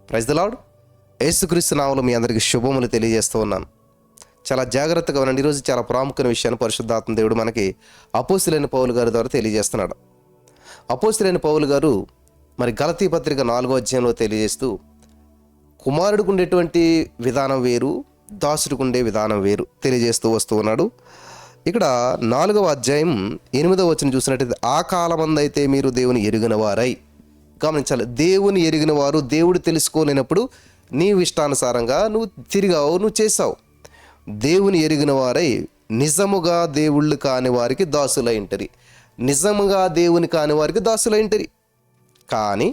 Praise the lord. యేసుక్రీస్తు నామములో మీ అందరికీ శుభములు తెలియజేస్తూ ఉన్నాను. చాలా జాగ్రత్తగా ఉండండి. ఈరోజు చాలా ప్రాముఖ్యమైన విషయాన్ని పరిశుద్ధాత్మ దేవుడు మనకి అపోస్తలుడైన పౌలు గారి ద్వారా తెలియజేస్తున్నాడు. అపోస్తలుడైన పౌలు గారు మరి గలతీ పత్రిక 4వ అధ్యాయంలో తెలియజేస్తూ, కుమారుడికి ఉండేటువంటి విధానం వేరు, దాసుడికి ఉండే విధానం వేరు తెలియజేస్తూ వస్తూ ఉన్నాడు. ఇక్కడ 4వ అధ్యాయం 8వ వచనం చూసినట్టయితే, ఆ కాలమందైతే మీరు దేవుని ఎరిగిన వారై. గమనించాలి, దేవుని ఎరిగిన వారు. దేవుడు తెలుసుకోలేనప్పుడు నీవు ఇష్టానుసారంగా నువ్వు తిరిగావు, నువ్వు చేసావు. దేవుని ఎరిగిన వారై నిజముగా దేవుళ్ళు కాని వారికి దాసులైంటరి. నిజముగా దేవుని కాని వారికి దాసులైంటరి. కానీ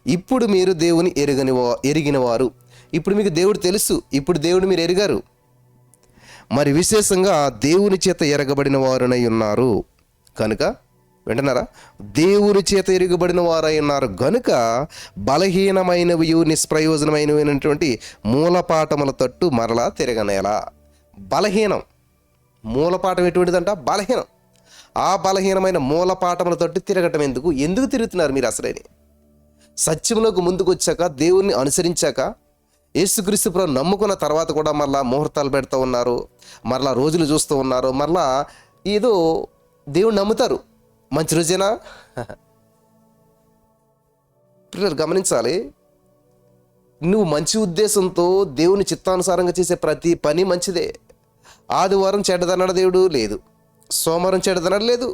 ఇప్పుడు మీరు దేవుని ఎరిగిన వారు. ఇప్పుడు మీకు దేవుడు తెలుసు. ఇప్పుడు దేవుడు మీరు ఎరిగారు. మరి విశేషంగా దేవుని చేత ఎరగబడిన వారునై ఉన్నారు కనుక, వింటున్నారా? దేవుని చేత ఎరగబడిన వారై ఉన్నారు గనుక బలహీనమైనవి నిష్ప్రయోజనమైనటువంటి మూలపాఠముల తట్టు మరలా తిరగనేలా. బలహీనం మూలపాఠం ఎటువంటిదంట? బలహీనం. ఆ బలహీనమైన మూలపాఠముల తట్టు తిరగటం ఎందుకు తిరుగుతున్నారు మీరు? అసలేని సత్యంలోకి ముందుకు వచ్చాక, దేవుణ్ణి అనుసరించాక, యేసుక్రీస్తు ప్రభువు నమ్ముకున్న తర్వాత కూడా మరలా ముహూర్తాలు పెడుతూ ఉన్నారు, మరలా రోజులు చూస్తూ ఉన్నారు, మరలా ఏదో దేవుణ్ణి నమ్ముతారు. మంచి రోజేనా? పిల్లలు గమనించాలి, నువ్వు మంచి ఉద్దేశంతో దేవుని చిత్తానుసారంగా చేసే ప్రతి పని మంచిదే. ఆదివారం చెడ్డదన్నాడు దేవుడు? లేదు. సోమవారం చెడ్డదన్నాడు? లేదు.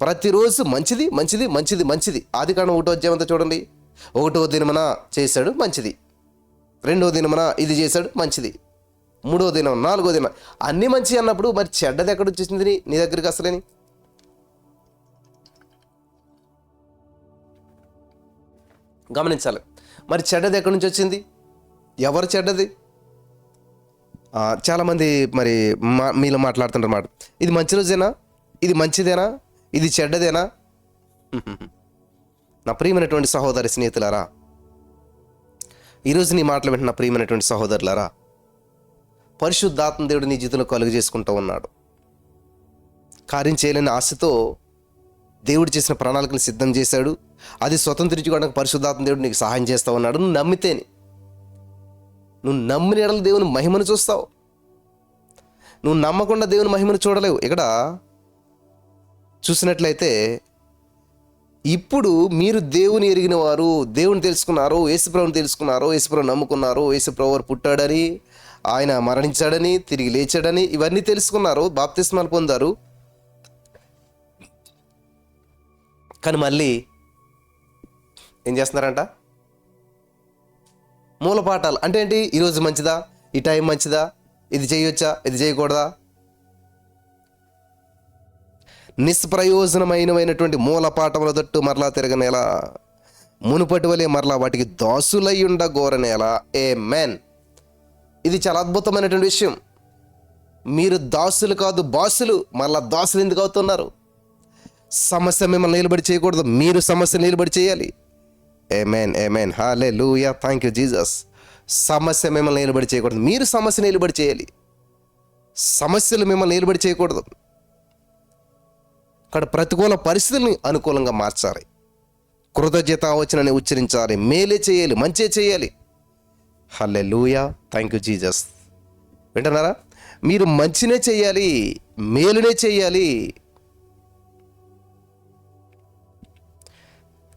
ప్రతిరోజు మంచిది మంచిది మంచిది మంచిది. ఆదికాండం 1వ అధ్యాయం అంతా చూడండి. 1వ దినమున చేశాడు, మంచిది. 2వ దినమున ఇది చేశాడు, మంచిది. 3వ దినం, 4వ దినం అన్నీ మంచి అన్నప్పుడు మరి చెడ్డది ఎక్కడ వచ్చేసింది నీ దగ్గరికి? అసలేని గమనించాలి. మరి చెడ్డది ఎక్కడి నుంచి వచ్చింది? ఎవరు చెడ్డది? చాలామంది మరి మీలో మాట్లాడుతుంటారు మాట, ఇది మంచి రోజేనా, ఇది మంచిదేనా, ఇది చెడ్డదేనా? నా ప్రియమైనటువంటి సహోదరి స్నేహితులారా, ఈరోజు నీ మాటలు వింటున్న ప్రియమైనటువంటి సహోదరులారా, పరిశుద్ధాత్మ దేవుడు నీ జీవితంలో కలుగు చేసుకుంటూ ఉన్నాడు. కార్యం చేయలేని ఆశతో దేవుడు చేసిన ప్రణాళికలు సిద్ధం చేశాడు. అది స్వతంత్రించుకోవడానికి పరిశుద్ధాత్మ దేవుడు నీకు సహాయం చేస్తూ ఉన్నాడు. నువ్వు నమ్మితేనే, నువ్వు నమ్మిన ఎడల దేవుని మహిమను చూస్తావు. నువ్వు నమ్మకుండా దేవుని మహిమను చూడలేవు. ఇక్కడ చూసినట్లయితే, ఇప్పుడు మీరు దేవుని ఎరిగిన వారు, దేవుని తెలుసుకున్నారు, యేసుప్రభుని తెలుసుకున్నారు, యేసుప్రభుని నమ్ముకున్నారు, యేసుప్రభు వారు పుట్టాడని, ఆయన మరణించాడని, తిరిగి లేచాడని, ఇవన్నీ తెలుసుకున్నారు, బాప్తిస్మాలు పొందారు. కానీ మళ్ళీ ఏం చేస్తున్నారంట? మూలపాఠాలు అంటే ఏంటి? ఈరోజు మంచిదా, ఈ టైం మంచిదా, ఇది చేయొచ్చా, ఇది చేయకూడదా, నిష్ప్రయోజనమైనటువంటి మూలపాఠముల తట్టు మరలా తిరగనేలా, మునుపటి వలె మరలా వాటికి దాసులై ఉండగోరనేలా. ఆమేన్. ఇది చాలా అద్భుతమైనటువంటి విషయం. మీరు దాసులు కాదు, బాసులు. మరలా దాసులు ఎందుకు అవుతున్నారు? సమస్య మిమ్మల్ని నిలబడి చేయకూడదు, మీరు సమస్య నిలబడి చేయాలి. ఆమేన్, ఆమేన్, హల్లెలూయా, థ్యాంక్ యూ జీసస్. సమస్య మిమ్మల్ని నిలబడి చేయకూడదు, మీరు సమస్య నిలబడి చేయాలి. సమస్యలు మిమ్మల్ని నిలబడి చేయకూడదు. అక్కడ ప్రతికూల పరిస్థితుల్ని అనుకూలంగా మార్చాలి. కృతజ్ఞతావచనాన్ని ఉచ్చరించాలి, మేలే చేయాలి, మంచే చేయాలి. హల్లెలూయా, థ్యాంక్ యూ జీసస్. వింటున్నారా? మీరు మంచినే చేయాలి, మేలునే చేయాలి.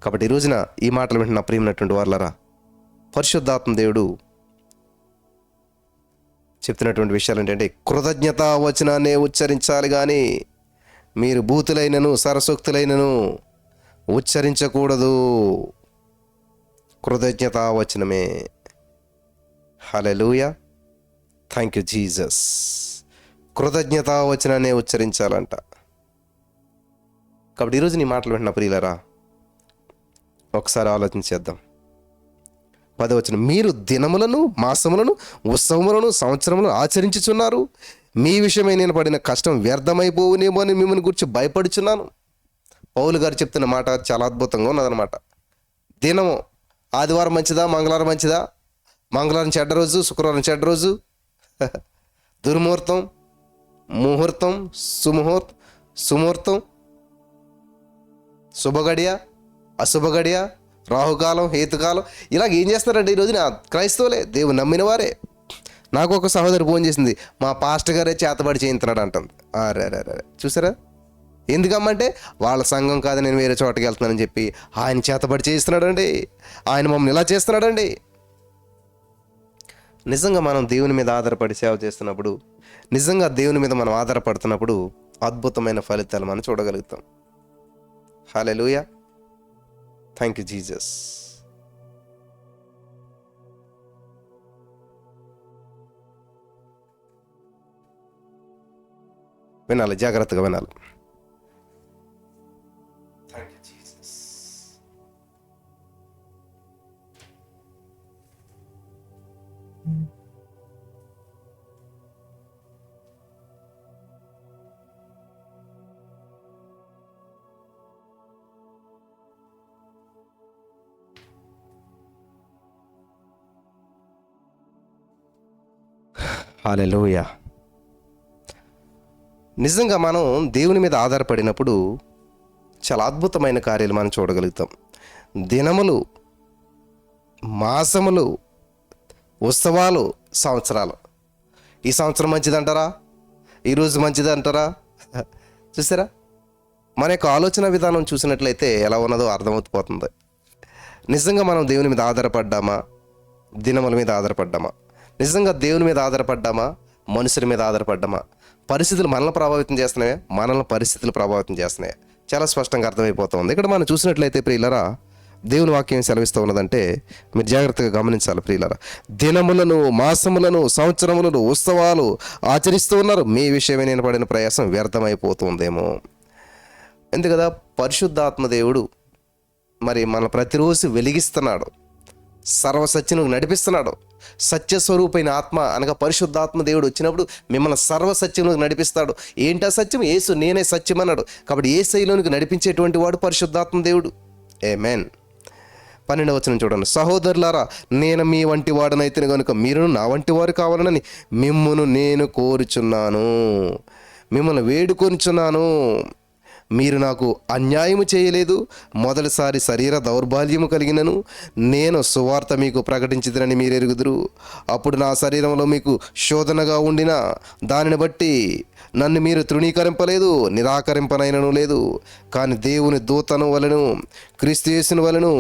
కాబట్టి ఈ రోజున ఈ మాటలు వింటున్న ప్రియమైనటువంటి వారులారా, పరిశుద్ధాత్మ దేవుడు చెప్తున్నటువంటి విషయాలు ఏంటంటే, కృతజ్ఞతావచనాన్ని ఉచ్చరించాలి, కానీ మీరు భూతులైనను సరసోక్తులైనను ఉచ్చరించకూడదు. కృతజ్ఞతావచనమే. హల్లెలూయా, థ్యాంక్ యూ జీసస్. కృతజ్ఞతావచనాన్ని ఉచ్చరించాలంట. కాబట్టి ఈరోజు నీ మాటలు వింటున్న ప్రియులారా, ఒకసారి ఆలోచించేద్దాం. 10వ వచనం, మీరు దినములను, మాసములను, ఉత్సవములను, సంవత్సరములను ఆచరించుచున్నారు. మీ విషయమై నేను పడిన కష్టం వ్యర్థమైపోవునేమో అని మిమ్మల్ని గురించి భయపడుచున్నాను. పౌలు గారు చెప్తున్న మాట చాలా అద్భుతంగా ఉన్నదన్నమాట. దినము, ఆదివారం మంచిదా, మంగళవారం మంచిదా, మంగళవారం చెడ్డ రోజు, శుక్రవారం చెడ్డ రోజు, దుర్ముహూర్తం, ముహూర్తం, సుముహూర్తం, శుభగడియ, అశుభగడియ, రాహుకాలం, హేతుకాలం, ఇలాగ ఏం చేస్తారంటే ఈ రోజున క్రైస్తవులే, దేవుని నమ్మిన వారే. నాకు ఒక సహోదరి ఫోన్ చేసింది, మా పాస్టర్ గారే చేతబడి చేయించున్నాడు అంటుంది. అరే చూసారా? ఎందుకమ్మంటే వాళ్ళ సంఘం కాదు, నేను వేరే చోటకి వెళ్తున్నానని చెప్పి ఆయన చేతబడి చేయిస్తున్నాడండి, ఆయన మమ్మల్ని ఇలా చేస్తున్నాడండి. నిజంగా మనం దేవుని మీద ఆధారపడి సేవ చేస్తున్నప్పుడు, నిజంగా దేవుని మీద మనం ఆధారపడుతున్నప్పుడు అద్భుతమైన ఫలితాలు మనం చూడగలుగుతాం. హల్లెలూయా, థ్యాంక్ యూ జీసస్. వినాలి, జాగ్రత్తగా వినాలి. హల్లెలూయా. నిజంగా మనం దేవుని మీద ఆధారపడినప్పుడు చాలా అద్భుతమైన కార్యాలు మనం చూడగలుగుతాం. దినములు, మాసములు, ఉత్సవాలు, సంవత్సరాలు. ఈ సంవత్సరం మంచిదంటారా? ఈరోజు మంచిదంటారా? చూసారా? మన యొక్క ఆలోచన విధానం చూసినట్లయితే ఎలా ఉన్నదో అర్థమవుతుంది. నిజంగా మనం దేవుని మీద ఆధారపడ్డామా? దినముల మీద ఆధారపడ్డామా? నిజంగా దేవుని మీద ఆధారపడ్డామా? మనుషుల మీద ఆధారపడ్డామా? పరిస్థితులు మనల్ని ప్రభావితం చేస్తున్నాయా? మనల్ని పరిస్థితులు ప్రభావితం చేస్తున్నాయా? చాలా స్పష్టంగా అర్థమైపోతుంది. ఇక్కడ మనం చూసినట్లయితే ప్రియులరా, దేవుని వాక్యం సెలవిస్తూ ఉన్నదంటే మీరు జాగ్రత్తగా గమనించాలి ప్రియులరా. దినములను, మాసములను, సంవత్సరములను, ఉత్సవాలు ఆచరిస్తూ ఉన్నారు, మీ విషయమే నేను పడిన ప్రయాసం వ్యర్థమైపోతుందేమో. ఎందుకదా? పరిశుద్ధాత్మ దేవుడు మరి మన ప్రతిరోజు వెలిగిస్తున్నాడు, సర్వసత్యను నడిపిస్తున్నాడు. సత్యస్వరూపైన ఆత్మ అనగా పరిశుద్ధాత్మ దేవుడు వచ్చినప్పుడు మిమ్మల్ని సర్వసత్యములకు నడిపిస్తాడు. ఏంటా సత్యం? యేసు నేనే సత్యం అన్నాడు. కాబట్టి యేసయ్యలోనికి నడిపించేటువంటి వాడు పరిశుద్ధాత్మ దేవుడు. ఆమేన్. 12వ వచనం చూడండి. సహోదరులారా, నేను మీ వంటి వాడనైతే కనుక మీరును నా వంటి వారు కావాలనని మిమ్మును నేను కోరుచున్నాను, మిమ్మల్ని వేడుకొనుచున్నాను. మీరు నాకు అన్యాయము చేయలేదు. మొదటిసారి శరీర దౌర్బల్యము కలిగినను నేను సువార్త మీకు ప్రకటించిదనని మీరు ఎరుగుదురు. అప్పుడు నా శరీరంలో మీకు శోధనగా ఉండిన దానిని బట్టి నన్ను మీరు తృణీకరింపలేదు, నిరాకరింపనైనను లేదు. కానీ దేవుని దూతను వలెను, క్రీస్తు యేసుని వలెను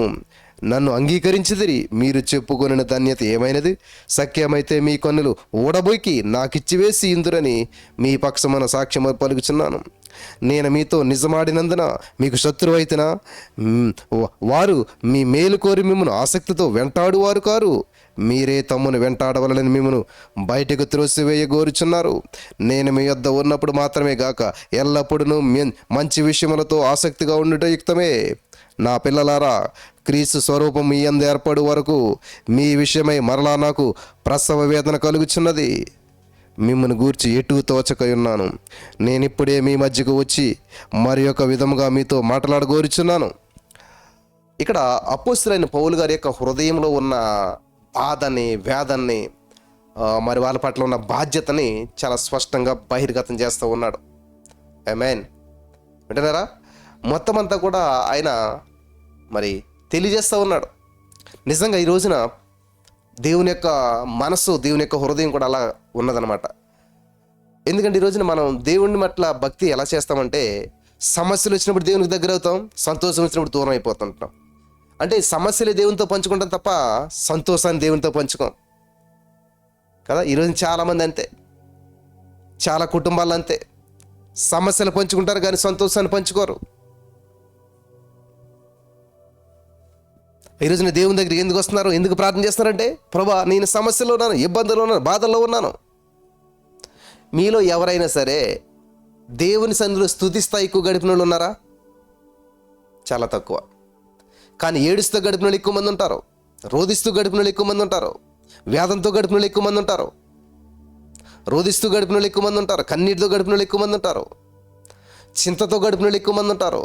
నన్ను అంగీకరించిదిరి. మీరు చెప్పుకొనిన ధన్యత ఏమైనది? సఖ్యమైతే మీ కన్నులు ఊడబోయికి నాకిచ్చివేసి ఇందురని మీ పక్షమున సాక్ష్యము పలుకుచున్నాను. నేను మీతో నిజమాడినందున మీకు శత్రువైతేనా? వారు మీ మేలు కోరి మిమ్మను ఆసక్తితో వెంటాడువారు కారు, మీరే తమ్మును వెంటాడవలని మిమ్మను బయటకు త్రోసివేయగోరుచున్నారు. నేను మీ యొద్ద ఉన్నప్పుడు మాత్రమే గాక ఎల్లప్పుడూ మంచి విషయములతో ఆసక్తిగా ఉండుట యుక్తమే. నా పిల్లలారా, క్రీస్తు స్వరూపం మీ యందు ఏర్పడు వరకు మీ విషయమై మరలా నాకు ప్రసవ వేదన కలుగుచున్నది. మిమ్మల్ని గూర్చి ఎటు తోచకయున్నాను. నేనిప్పుడే మీ మధ్యకు వచ్చి మరి ఒక విధముగా మీతో మాట్లాడగోరుచున్నాను. ఇక్కడ అపోస్తలుడైన పౌలు గారి యొక్క హృదయంలో ఉన్న బాధని, వేదన్ని, మరి వాళ్ళ పట్ల ఉన్న బాధ్యతని చాలా స్పష్టంగా బహిర్గతం చేస్తూ ఉన్నాడు. ఆమేన్. వింటున్నారా? మొత్తం అంతా కూడా ఆయన మరి తెలియజేస్తూ ఉన్నాడు. నిజంగా ఈ రోజున దేవుని యొక్క మనసు, దేవుని యొక్క హృదయం కూడా అలా ఉన్నదనమాట. ఎందుకంటే ఈ రోజున మనం దేవుని పట్ల భక్తి ఎలా చేస్తామంటే, సమస్యలు వచ్చినప్పుడు దేవునికి దగ్గర అవుతాం, సంతోషం వచ్చినప్పుడు దూరం అయిపోతుంటాం. అంటే సమస్యలు దేవునితో పంచుకుంటాం తప్ప సంతోషాన్ని దేవునితో పంచుకోం కదా. ఈరోజు చాలామంది అంతే, చాలా కుటుంబాలు అంతే, సమస్యలు పంచుకుంటారు కానీ సంతోషాన్ని పంచుకోరు. ఈ రోజున దేవుని దగ్గరికి ఎందుకు వస్తున్నారు, ఎందుకు ప్రార్థన చేస్తున్నారంటే, ప్రభా నేను సమస్యలో ఉన్నాను, ఇబ్బందుల్లో ఉన్నాను, బాధల్లో ఉన్నాను. మీలో ఎవరైనా సరే దేవుని సన్నిధిలో స్తుతిస్తా ఎక్కువ గడిపిన వాళ్ళు ఉన్నారా? చాలా తక్కువ. కానీ ఏడుస్తూ గడిపిన వాళ్ళు ఎక్కువ మంది ఉంటారు, రోధిస్తూ గడిపిన వాళ్ళు ఎక్కువ మంది ఉంటారు, వేదంతో గడిపిన వాళ్ళు ఎక్కువ మంది ఉంటారు, రోధిస్తూ గడిపిన వాళ్ళు ఎక్కువ మంది ఉంటారు, కన్నీటితో గడిపిన వాళ్ళు ఎక్కువ మంది ఉంటారు, చింతతో గడిపిన వాళ్ళు ఎక్కువ మంది ఉంటారు,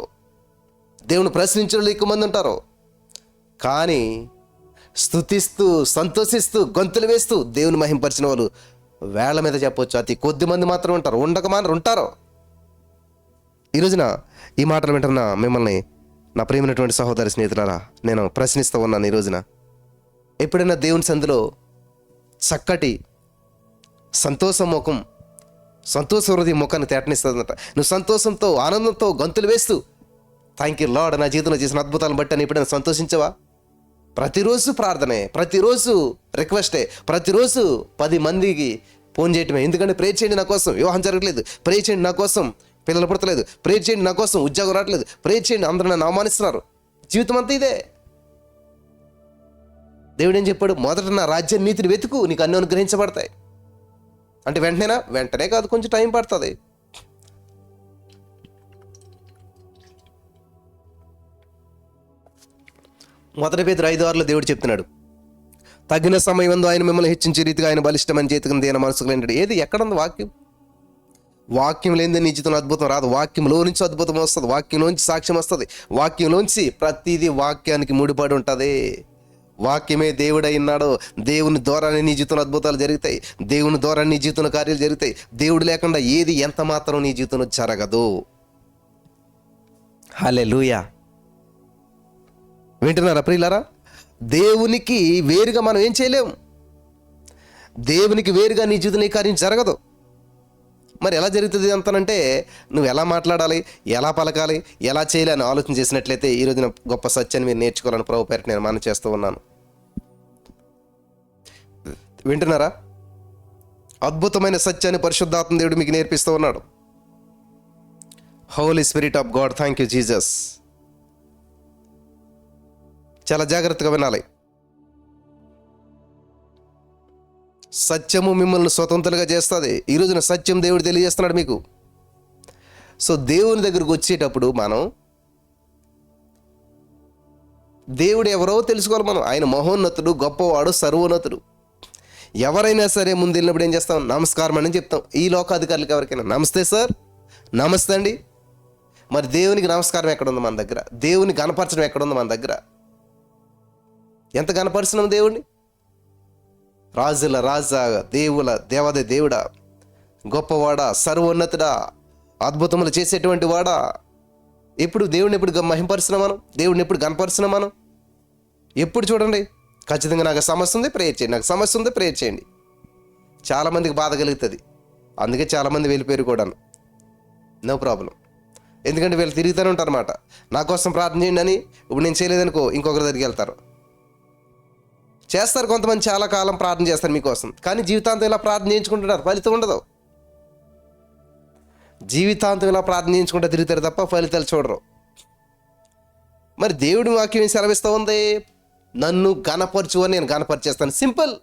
దేవుని ప్రశ్నించిన వాళ్ళు ఎక్కువ మంది ఉంటారు. కానీ స్తుతిస్తూ, సంతోషిస్తూ, గొంతులు వేస్తూ దేవుని మహింపరిచిన వాళ్ళు వేళ్ల మీద చెప్పొచ్చు, అతి కొద్ది మంది మాత్రం ఉంటారు. ఉండకమానరు ఉంటారు. ఈ రోజున ఈ మాటలు వింటున్న మిమ్మల్ని నా ప్రియమైనటువంటి సహోదరి స్నేహితులారా, నేను ప్రశ్నిస్తూ ఉన్నాను ఈ రోజున, ఎప్పుడైనా దేవుని సందులో చక్కటి సంతోష హృదయం ముఖాన్ని తేటనిస్తుందట. నువ్వు సంతోషంతో, ఆనందంతో గంతులు వేస్తూ, థ్యాంక్ యూ లార్డ్, నా జీవితంలో చేసిన అద్భుతాలను బట్టి అని ఎప్పుడైనా సంతోషించవా? ప్రతిరోజు ప్రార్థనే, ప్రతిరోజు రిక్వెస్టే, ప్రతిరోజు 10 మందికి ఫోన్ చేయటమే. ఎందుకంటే ప్రేర్ చేయండి నా కోసం, వివాహం జరగట్లేదు, ప్రేర్ చేయండి నా కోసం, పిల్లలు పుడతలేదు, ప్రేర్ చేయండి నా కోసం, ఉద్యోగం రావట్లేదు, ప్రేర్ చేయండి, అందరూ నన్ను అవమానిస్తున్నారు. జీవితం అంతా ఇదే. దేవుడు ఏం చెప్పాడు? మొదట నా రాజ్యం నీతిని వెతుకు, నీకు అన్ని అనుగ్రహించబడతాయి. అంటే వెంటనే కాదు, కొంచెం టైం పడుతుంది. మొదటి పేతురు 5:6 దేవుడు చెప్తున్నాడు, తగిన సమయం ఆయన మిమ్మల్ని హెచ్చించే రీతిగా ఆయన బలిష్టమని చేతికి దేని మనసుకు లేంటాడు. ఏది ఎక్కడుంది వాక్యం? వాక్యం లేనిదే నీ జీవితంలో అద్భుతం రాదు. వాక్యంలో నుంచి అద్భుతం వస్తుంది, వాక్యంలోంచి సాక్ష్యం వస్తుంది, వాక్యంలోంచి ప్రతిదీ వాక్యానికి ముడిపడి ఉంటుంది. వాక్యమే దేవుడై ఉన్నాడు. దేవుని ద్వారానే నీ జీవితంలో అద్భుతాలు జరుగుతాయి, దేవుని ద్వారా నీ జీవితంలో కార్యాలు జరుగుతాయి. దేవుడు లేకుండా ఏది ఎంత మాత్రం నీ జీవితంలో జరగదు. హల్లెలూయా. వింటున్నారా ప్రియులారా? దేవునికి వేరుగా మనం ఏం చేయలేము. దేవునికి వేరుగా నీ జీవితంలో ఈ కార్యం జరగదు. మరి ఎలా జరుగుతుంది అంతనంటే, నువ్వు ఎలా మాట్లాడాలి, ఎలా పలకాలి, ఎలా చేయాలి అని ఆలోచన చేసినట్లయితే ఈ రోజున గొప్ప సత్యాన్ని మీరు నేర్చుకోవాలని ప్రభు పేరిట నేను మనం చేస్తూ ఉన్నాను. వింటున్నారా? అద్భుతమైన సత్యాన్ని పరిశుద్ధాత్మ దేవుడు మీకు నేర్పిస్తూ ఉన్నాడు. Holy spirit of God, thank you Jesus. చాలా జాగ్రత్తగా వినాలి. సత్యము మిమ్మల్ని స్వతంత్రులుగా చేస్తుంది. ఈ రోజున సత్యం దేవుడు తెలియజేస్తున్నాడు మీకు. సో దేవుని దగ్గరకు వచ్చేటప్పుడు మనం దేవుడు ఎవరో తెలుసుకోవాలి. మనం ఆయన మహోన్నతుడు, గొప్పవాడు, సర్వోన్నతుడు. ఎవరైనా సరే ముందు వెళ్ళినప్పుడు ఏం చేస్తాం? నమస్కారం అని చెప్తాం. ఈ లోకాధికారులకు ఎవరికైనా నమస్తే సార్, నమస్తే అండి. మరి దేవునికి నమస్కారం ఎక్కడుంది మన దగ్గర? దేవుని గణపరచడం ఎక్కడుంది మన దగ్గర? ఎంత గణపరిచినాం దేవుడిని? రాజుల రాజా, దేవుల దేవాది దేవుడా, గొప్పవాడా, సర్వోన్నతుడా, అద్భుతములు చేసేటువంటి వాడా. దేవుడిని ఎప్పుడు మహింపరిచినా మనం? దేవుడిని ఎప్పుడు గణపరిచినా మనం? ఎప్పుడు చూడండి, ఖచ్చితంగా నాకు సమస్య ఉంది ప్రేయర్ చేయండి, నాకు సమస్య ఉంది ప్రేయర్ చేయండి. చాలామందికి బాధ కలుగుతుంది. అందుకే చాలామంది వెళ్ళిపోయారు కూడా. No problem. ఎందుకంటే వీళ్ళు తిరుగుతూనే ఉంటారు అన్నమాట. నా కోసం ప్రార్థన చేయండి అని. ఇప్పుడు నేను చేయలేదనుకో, ఇంకొకరి దగ్గరికి వెళ్తారు. చేస్తారు కొంతమంది, చాలా కాలం ప్రార్థన చేస్తారు మీకోసం, కానీ జీవితాంతం ఇలా ప్రార్థన చేయించుకుంటున్నారు, ఫలితం ఉండదు. జీవితాంతం ఇలా ప్రార్థన చేయించుకుంటూ తిరుగుతారు తప్ప ఫలితాలు చూడరు. మరి దేవుడి వాక్యం ఏం సెలవిస్తూ ఉంది? నన్ను గణపరచు అని నేను గణపరిచేస్తాను. సింపుల్.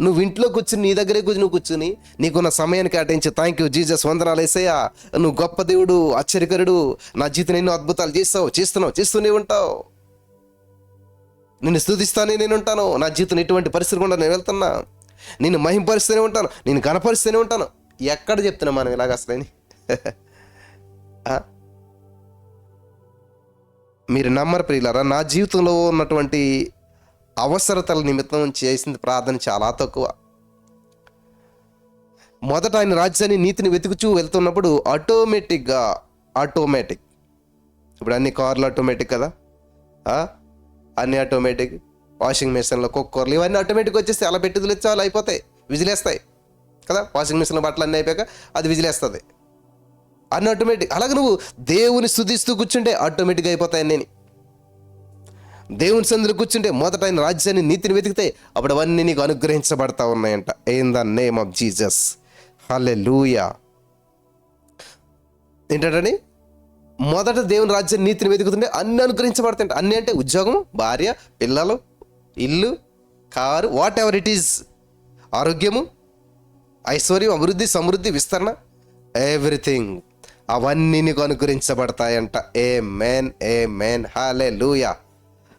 నువ్వు ఇంట్లో కూర్చుని, నీ దగ్గరే నువ్వు కూర్చుని, నీకున్న సమయాన్ని కేటాయించి, థ్యాంక్ యూ జీసస్, వందనాలు యేసయ్యా, నువ్వు గొప్ప దేవుడు, ఆశ్చర్యకరుడు, నా జీవితం ఎన్నో అద్భుతాలు చేస్తూనే ఉంటావు. నిన్ను స్తుతిస్తానే నేను ఉంటాను. నా జీవితం ఎటువంటి పరిస్థితి కూడా నేను వెళ్తున్నా. నిన్ను మహింపరుస్తూనే ఉంటాను, నేను గణపరుస్తూనే ఉంటాను. ఎక్కడ చెప్తున్నా మనం ఇలాగ అసలేని? మీరు నమ్మరు ప్రియులారా, నా జీవితంలో ఉన్నటువంటి అవసరతల నిమిత్తం చేసిన ప్రార్థన చాలా తక్కువ. మొదట ఆయన రాజ్యాన్ని, నీతిని వెతుకుచూ వెళ్తున్నప్పుడు ఆటోమేటిక్, ఇప్పుడు అన్ని కార్లు ఆటోమేటిక్ కదా, అన్నీ ఆటోమేటిక్. వాషింగ్ మిషన్లో కుక్కర్లు ఇవన్నీ ఆటోమేటిక్ వచ్చేస్తే అలా పెట్టుదలు చాలా అయిపోతాయి, విజిలేస్తాయి కదా. వాషింగ్ మిషన్లో బట్టలు అన్నీ అయిపోయాక అది విజిలేస్తుంది, అన్నీ ఆటోమేటిక్. అలాగే నువ్వు దేవుని స్తుతిస్తూ కూర్చుంటే ఆటోమేటిక్గా అయిపోతాయి అన్నీ. దేవుని సందులో కూర్చుంటే మొదట ఆయన రాజ్యాన్ని, నీతిని వెతికితే అప్పుడు అవన్నీ నీకు అనుగ్రహించబడతా ఉన్నాయంట. In the name of Jesus. Hallelujah. ఏంటంటే మొదట దేవుని రాజ్యం, నీతిని వెతుకుతుంటే అన్ని అనుగ్రహించబడతాయంట. అన్నీ అంటే ఉద్యోగం, భార్య, పిల్లలు, ఇల్లు, car, whatever it is, ఆరోగ్యము, ఐశ్వర్యం, అభివృద్ధి, సమృద్ధి, విస్తరణ, ఎవ్రీథింగ్ అవన్నీ నీకు అనుగ్రహించబడతాయంట. Amen, amen, hallelujah.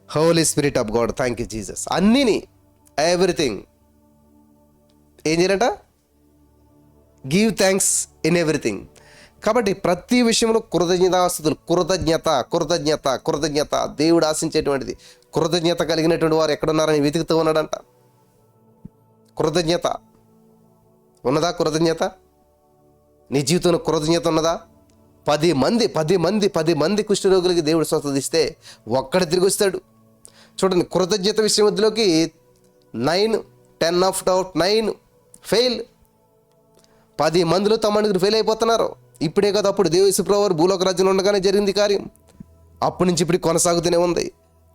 Holi spirit of God, thank you Jesus. అన్నీని, ఎవ్రీథింగ్ ఏం చేయాలంట? Give thanks in everything. కాబట్టి ప్రతి విషయంలో కృతజ్ఞత దేవుడు ఆశించేటువంటిది. కృతజ్ఞత కలిగినటువంటి వారు ఎక్కడున్నారని వెతుకుతూ ఉన్నాడంట. కృతజ్ఞత ఉన్నదా? నీ జీవితంలో కృతజ్ఞత ఉన్నదా? 10 మంది కుష్ఠరోగులకి దేవుడు స్వస్థత ఇస్తే ఒక్కడ తిరిగి వస్తాడు. చూడండి, కృతజ్ఞత విషయంలోకి 9, 10/9 ఫెయిల్. 10 మందిలో 9 ఫెయిల్ అయిపోతున్నారు. ఇప్పుడే కదా, అప్పుడు దేవేశ్వరరావు భూలోక రాజ్యంలో ఉండగానే జరిగింది కార్యం. అప్పటి నుంచి ఇప్పుడు కొనసాగుతూనే ఉంది.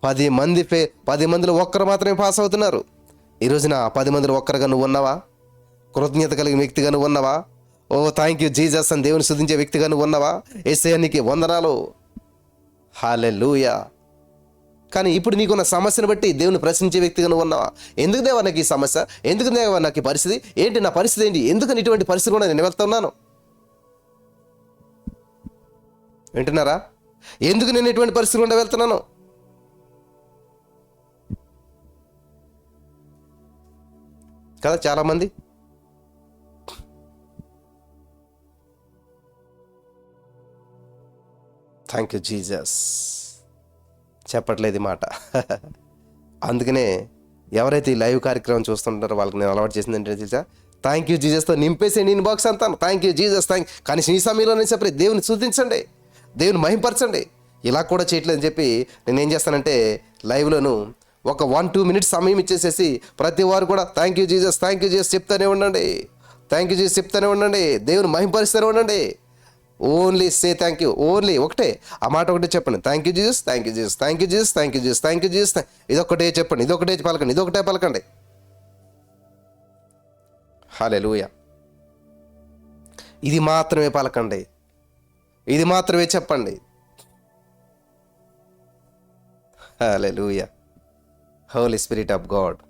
10 మందిలో ఒక్కరు మాత్రమే పాస్ అవుతున్నారు. ఈ రోజున 10 మందిలో ఒక్కరుగా నువ్వు ఉన్నావా? కృతజ్ఞత కలిగిన వ్యక్తిగా నువ్వు ఉన్నావా? ఓ థ్యాంక్ యూ జీసస్ అని దేవుని స్తుతించే వ్యక్తిగా నువ్వు ఉన్నావా? యేసయ్యా నీకు వందనాలు, హల్లెలూయా. కానీ ఇప్పుడు నీకున్న సమస్యను బట్టి దేవుని ప్రశ్నించే వ్యక్తిగా నువ్వు ఉన్నావా? ఎందుకు దేవా నాకు ఈ సమస్య? ఎందుకు దేవా నాకు ఈ పరిస్థితి? ఏంటి నా పరిస్థితి ఏంటి? ఎందుకని ఇటువంటి పరిస్థితి కూడా నేను వెళ్తున్నాను? వింటున్నారా? ఎందుకు నేను ఇటువంటి పరిస్థితి గుండా వెళ్తున్నాను? కదా చాలామంది. థ్యాంక్ యూ జీసస్ చెప్పట్లేదు ఈ మాట. అందుకనే ఎవరైతే ఈ లైవ్ కార్యక్రమం చూస్తుంటారో వాళ్ళకి నేను అలవాటు చేసింది ఏంటంటే తెలుసా, థ్యాంక్ యూ జీసస్తో నింపేసే నేను బాక్స్ అంతాను. థ్యాంక్ యూ జీసస్, కానీ ఈ సమయంలోనే చెప్పి దేవుని స్తుతించండి, దేవుని మహింపరచండి. ఇలా కూడా చేయట్లేదని చెప్పి నేను ఏం చేస్తానంటే లైవ్లోను ఒక 1-2 మినిట్స్ సమయం ఇచ్చేసేసి ప్రతి వారు కూడా థ్యాంక్ యూ జీసస్ చెప్తానే ఉండండి, థ్యాంక్ యూ జీసస్ చెప్తానే ఉండండి, దేవుని మహింపరుస్తూనే ఉండండి. Only say thank you, only ఒకటే ఆ మాట ఒకటే చెప్పండి, థ్యాంక్ యూ జీసస్, ఇదొక్కటే చెప్పండి, ఇదొకటే పలకండి. హల్లెలూయా. ఇది మాత్రమే పలకండి, ఇది మాత్రమే చెప్పండి. Hallelujah. Holi spirit of God.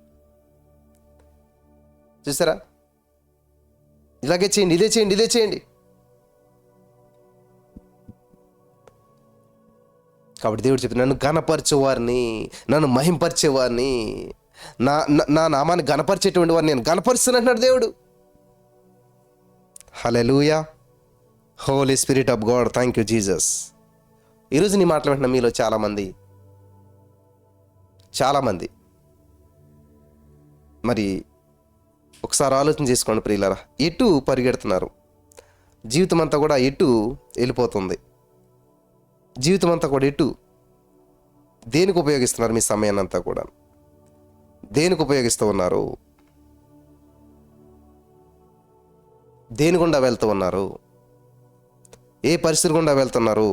చూసారా? ఇలాగే చేయండి, ఇదే చేయండి. కాబట్టి దేవుడు చెప్పి నన్ను గణపరిచేవారిని, నన్ను మహింపరిచేవారిని, నా నామాన్ని గణపరిచేటువంటి వారిని నేను గణపరుస్తానంటున్నాడు దేవుడు. Hallelujah. Holi spirit of God, thank you Jesus. ఈరోజు నీ మాట్లాడిన మీలో చాలామంది మరి ఒకసారి ఆలోచన చేసుకోండి ప్రియులారా, ఎటు పరిగెడుతున్నారు? జీవితం అంతా కూడా ఎటు వెళ్ళిపోతుంది? జీవితం అంతా కూడా ఎటు, దేనికి ఉపయోగిస్తున్నారు? మీ సమయాన్ని అంతా కూడా దేనికి ఉపయోగిస్తూ ఉన్నారు? దేని గుండా వెళ్తూ ఉన్నారు? ఏ పరిస్థితి గుండా వెళ్తున్నారు?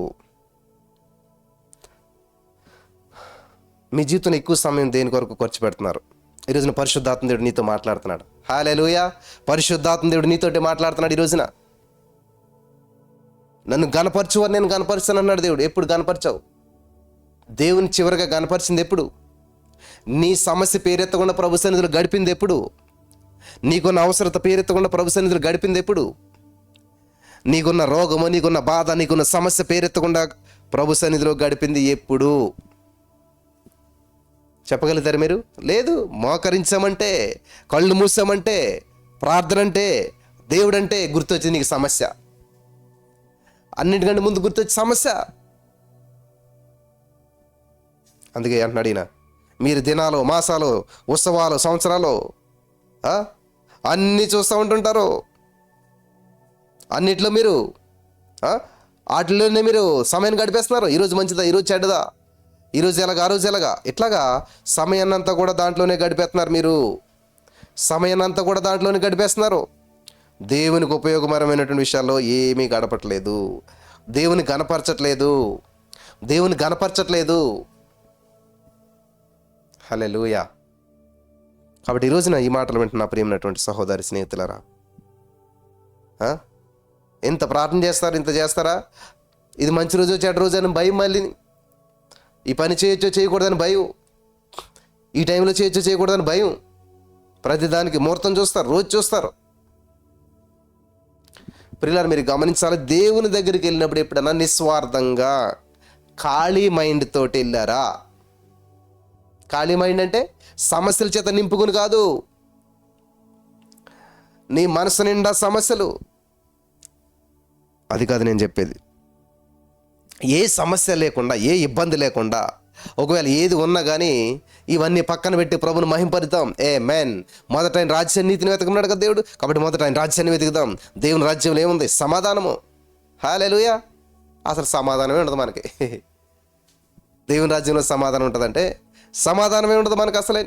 మీ జీవితంలో ఎక్కువ సమయం దేని కొరకు ఖర్చు పెడుతున్నారు? ఈరోజున పరిశుద్ధాత్మ దేవుడు నీతో మాట్లాడుతున్నాడు. హల్లెలూయా. పరిశుద్ధాత్మ దేవుడు నీతోటి మాట్లాడుతున్నాడు. ఈ రోజున నన్ను గణపరచువారు నేను గణపరుస్తానన్నాడు దేవుడు. ఎప్పుడు గణపరిచావు? దేవుని చివరిగా గణపరిచింది ఎప్పుడు? నీ సమస్య పేరెత్తకుండా ప్రభు సన్నిధిలో గడిపింది ఎప్పుడు? నీకున్న అవసరత పేరెత్తకుండా ప్రభు సన్నిధిలో గడిపింది ఎప్పుడు? నీకున్న రోగము, నీకున్న బాధ, నీకున్న సమస్య పేరెత్తకుండా ప్రభు సన్నిధిలో గడిపింది ఎప్పుడు? చెప్పగలుగుతారు మీరు? లేదు. మోకరించామంటే, కళ్ళు మూసామంటే, ప్రార్థన అంటే, దేవుడంటే గుర్తొచ్చింది నీకు సమస్య. అన్నిటికంటే ముందు గుర్తొచ్చి సమస్య. అందుకే అంటున్నాడు ఈయన, మీరు దినాలు, మాసాలు, ఉత్సవాలు, సంవత్సరాలు అన్నీ చూస్తూ ఉంటుంటారు. అన్నిట్లో మీరు వాటిలోనే మీరు సమయాన్ని గడిపేస్తున్నారు. ఈరోజు మంచిదా, ఈరోజు చెడ్డదా, ఈరోజు ఎలాగా, ఆ రోజు ఎలాగా, ఇట్లాగా సమయాన్నంతా కూడా దాంట్లోనే గడిపేస్తున్నారు. మీరు సమయాన్నంతా కూడా దాంట్లోనే గడిపేస్తున్నారు. దేవునికి ఉపయోగకరమైనటువంటి విషయాల్లో ఏమీ గడపట్లేదు. దేవుని గణపరచట్లేదు. హల్లెలూయా. కాబట్టి ఈ రోజున ఈ మాటలు వింటున్న ప్రియమైనటువంటి సహోదరి స్నేహితులారా, ఎంత ప్రార్థన చేస్తారు, ఇంత చేస్తారా? ఇది మంచి రోజు చెడ్డ రోజు అని భయం, మళ్ళీ ఈ పని చేయొచ్చో చేయకూడదని భయం, ఈ టైంలో చేయొచ్చో చేయకూడదని భయం. ప్రతిదానికి ముహూర్తం చూస్తారు, రోజు చూస్తారు. ప్రియులారా, మీరు గమనించాలి, దేవుని దగ్గరికి వెళ్ళినప్పుడు ఎప్పుడన్నా నిస్వార్థంగా ఖాళీ మైండ్ తోటి వెళ్ళారా? ఖాళీ మైండ్ అంటే సమస్యల చేత నింపుకుని కాదు, నీ మనసు నిండా సమస్యలు, అది కాదు నేను చెప్పేది. ఏ సమస్య లేకుండా, ఏ ఇబ్బంది లేకుండా, ఒకవేళ ఏది ఉన్నా కానీ ఇవన్నీ పక్కన పెట్టి ప్రభుని మహింపరుద్దాం. ఆమేన్. మొదట ఆయన రాజ్యాన్ని, నీతిని వెతకమన్నాడు కదా దేవుడు. కాబట్టి మొదట ఆయన రాజ్యాన్ని వెతుకుదాం. దేవుని రాజ్యంలో ఏముంది? సమాధానము. హల్లెలూయా. అసలు సమాధానమే ఉండదు మనకి. దేవుని రాజ్యంలో సమాధానం ఉంటుందంటే సమాధానమే ఉండదు మనకు అసలే.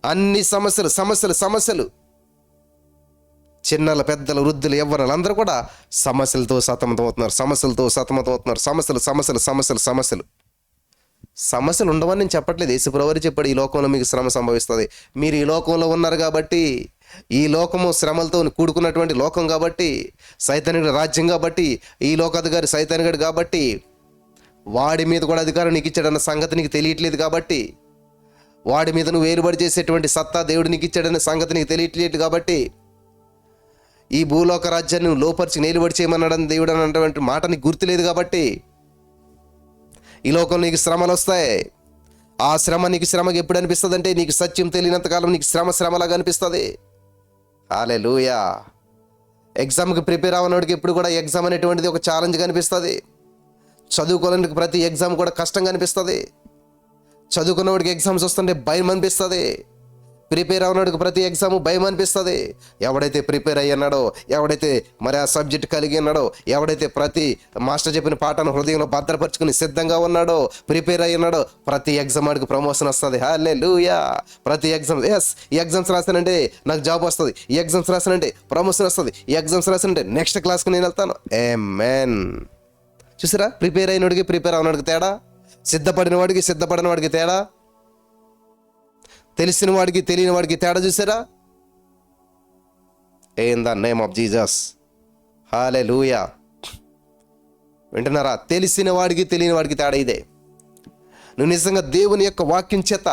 అన్ని సమస్యలు సమస్యలు సమస్యలు. చిన్నలు పెద్దలు వృద్ధులు ఎవ్వరు అందరూ కూడా సమస్యలతో సతమతం అవుతున్నారు, సమస్యలతో సతమతం అవుతున్నారు. సమస్యలు సమస్యలు సమస్యలు సమస్యలు. సమస్యలు ఉండవని నేను చెప్పట్లేదు. యేసుప్రభువు చెప్పాడు, ఈ లోకంలో మీకు శ్రమ సంభవిస్తుంది. మీరు ఈ లోకంలో ఉన్నారు కాబట్టి, ఈ లోకము శ్రమలతో కూడుకున్నటువంటి లోకం కాబట్టి, సైతానుడి రాజ్యం కాబట్టి, ఈ లోకాధికారి సైతానుడు కాబట్టి, వాడి మీద కూడా అధికారం నీకు ఇచ్చాడన్న సంగతి నీకు తెలియట్లేదు కాబట్టి, వాడి మీద నువ్వు వేలుబడి చేసేటువంటి సత్తా దేవుడు నీకు ఇచ్చాడన్న సంగతి నీకు తెలియట్లేదు కాబట్టి, ఈ భూలోక రాజ్యాన్ని నువ్వు లోపరిచి నేలుబడి చేయమన్నాడని దేవుడు అన్నటువంటి మాట నీకు గుర్తులేదు కాబట్టి ఈ లోకంలో నీకు శ్రమలు వస్తాయి. ఆ శ్రమ నీకు శ్రమకి ఎప్పుడు అనిపిస్తుంది అంటే నీకు సత్యం తెలియనంతకాలం నీకు శ్రమలాగా అనిపిస్తుంది. హల్లెలూయా. ఎగ్జామ్కి ప్రిపేర్ అవ్వనోడికి ఎప్పుడు కూడా ఎగ్జామ్ అనేటువంటిది ఒక ఛాలెంజ్గా అనిపిస్తుంది. చదువుకోవడానికి ప్రతి ఎగ్జామ్ కూడా కష్టంగా అనిపిస్తుంది. చదువుకున్నవాడికి ఎగ్జామ్స్ వస్తుంటే భయం అనిపిస్తుంది. ప్రిపేర్ అవ్వనాడికి ప్రతి ఎగ్జామ్ భయం అనిపిస్తుంది. ఎవడైతే ప్రిపేర్ అయ్యన్నాడో, ఎవడైతే మరి ఆ సబ్జెక్ట్ కలిగి ఉన్నాడో, ఎవడైతే ప్రతి మాస్టర్ చెప్పిన పాఠాన్ని హృదయంలో భద్రపరుచుకుని సిద్ధంగా ఉన్నాడో, ప్రిపేర్ అయ్యన్నాడో, ప్రతి ఎగ్జామ్ ఆడికి ప్రమోషన్ వస్తుంది. హల్లెలూయా. ప్రతి ఎగ్జామ్, ఈ ఎగ్జామ్స్ రాసానంటే నాకు జాబ్ వస్తుంది, ఈ ఎగ్జామ్స్ రాసానంటే ప్రమోషన్ వస్తుంది, ఈ ఎగ్జామ్స్ రాసానంటే నెక్స్ట్ క్లాస్కి నేను వెళ్తాను. ఆమేన్. చూసారా, ప్రిపేర్ అయినోడికి ప్రిపేర్ అవనోడికి తేడా, సిద్ధపడిన వాడికి తేడా, తెలిసిన వాడికి తెలియని వాడికి తేడా చూసారా? In the name of Jesus. Hallelujah. వింటున్నారా? తెలిసిన వాడికి తెలియని వాడికి తేడా ఇదే. నువ్వు నిజంగా దేవుని యొక్క వాక్యం చేత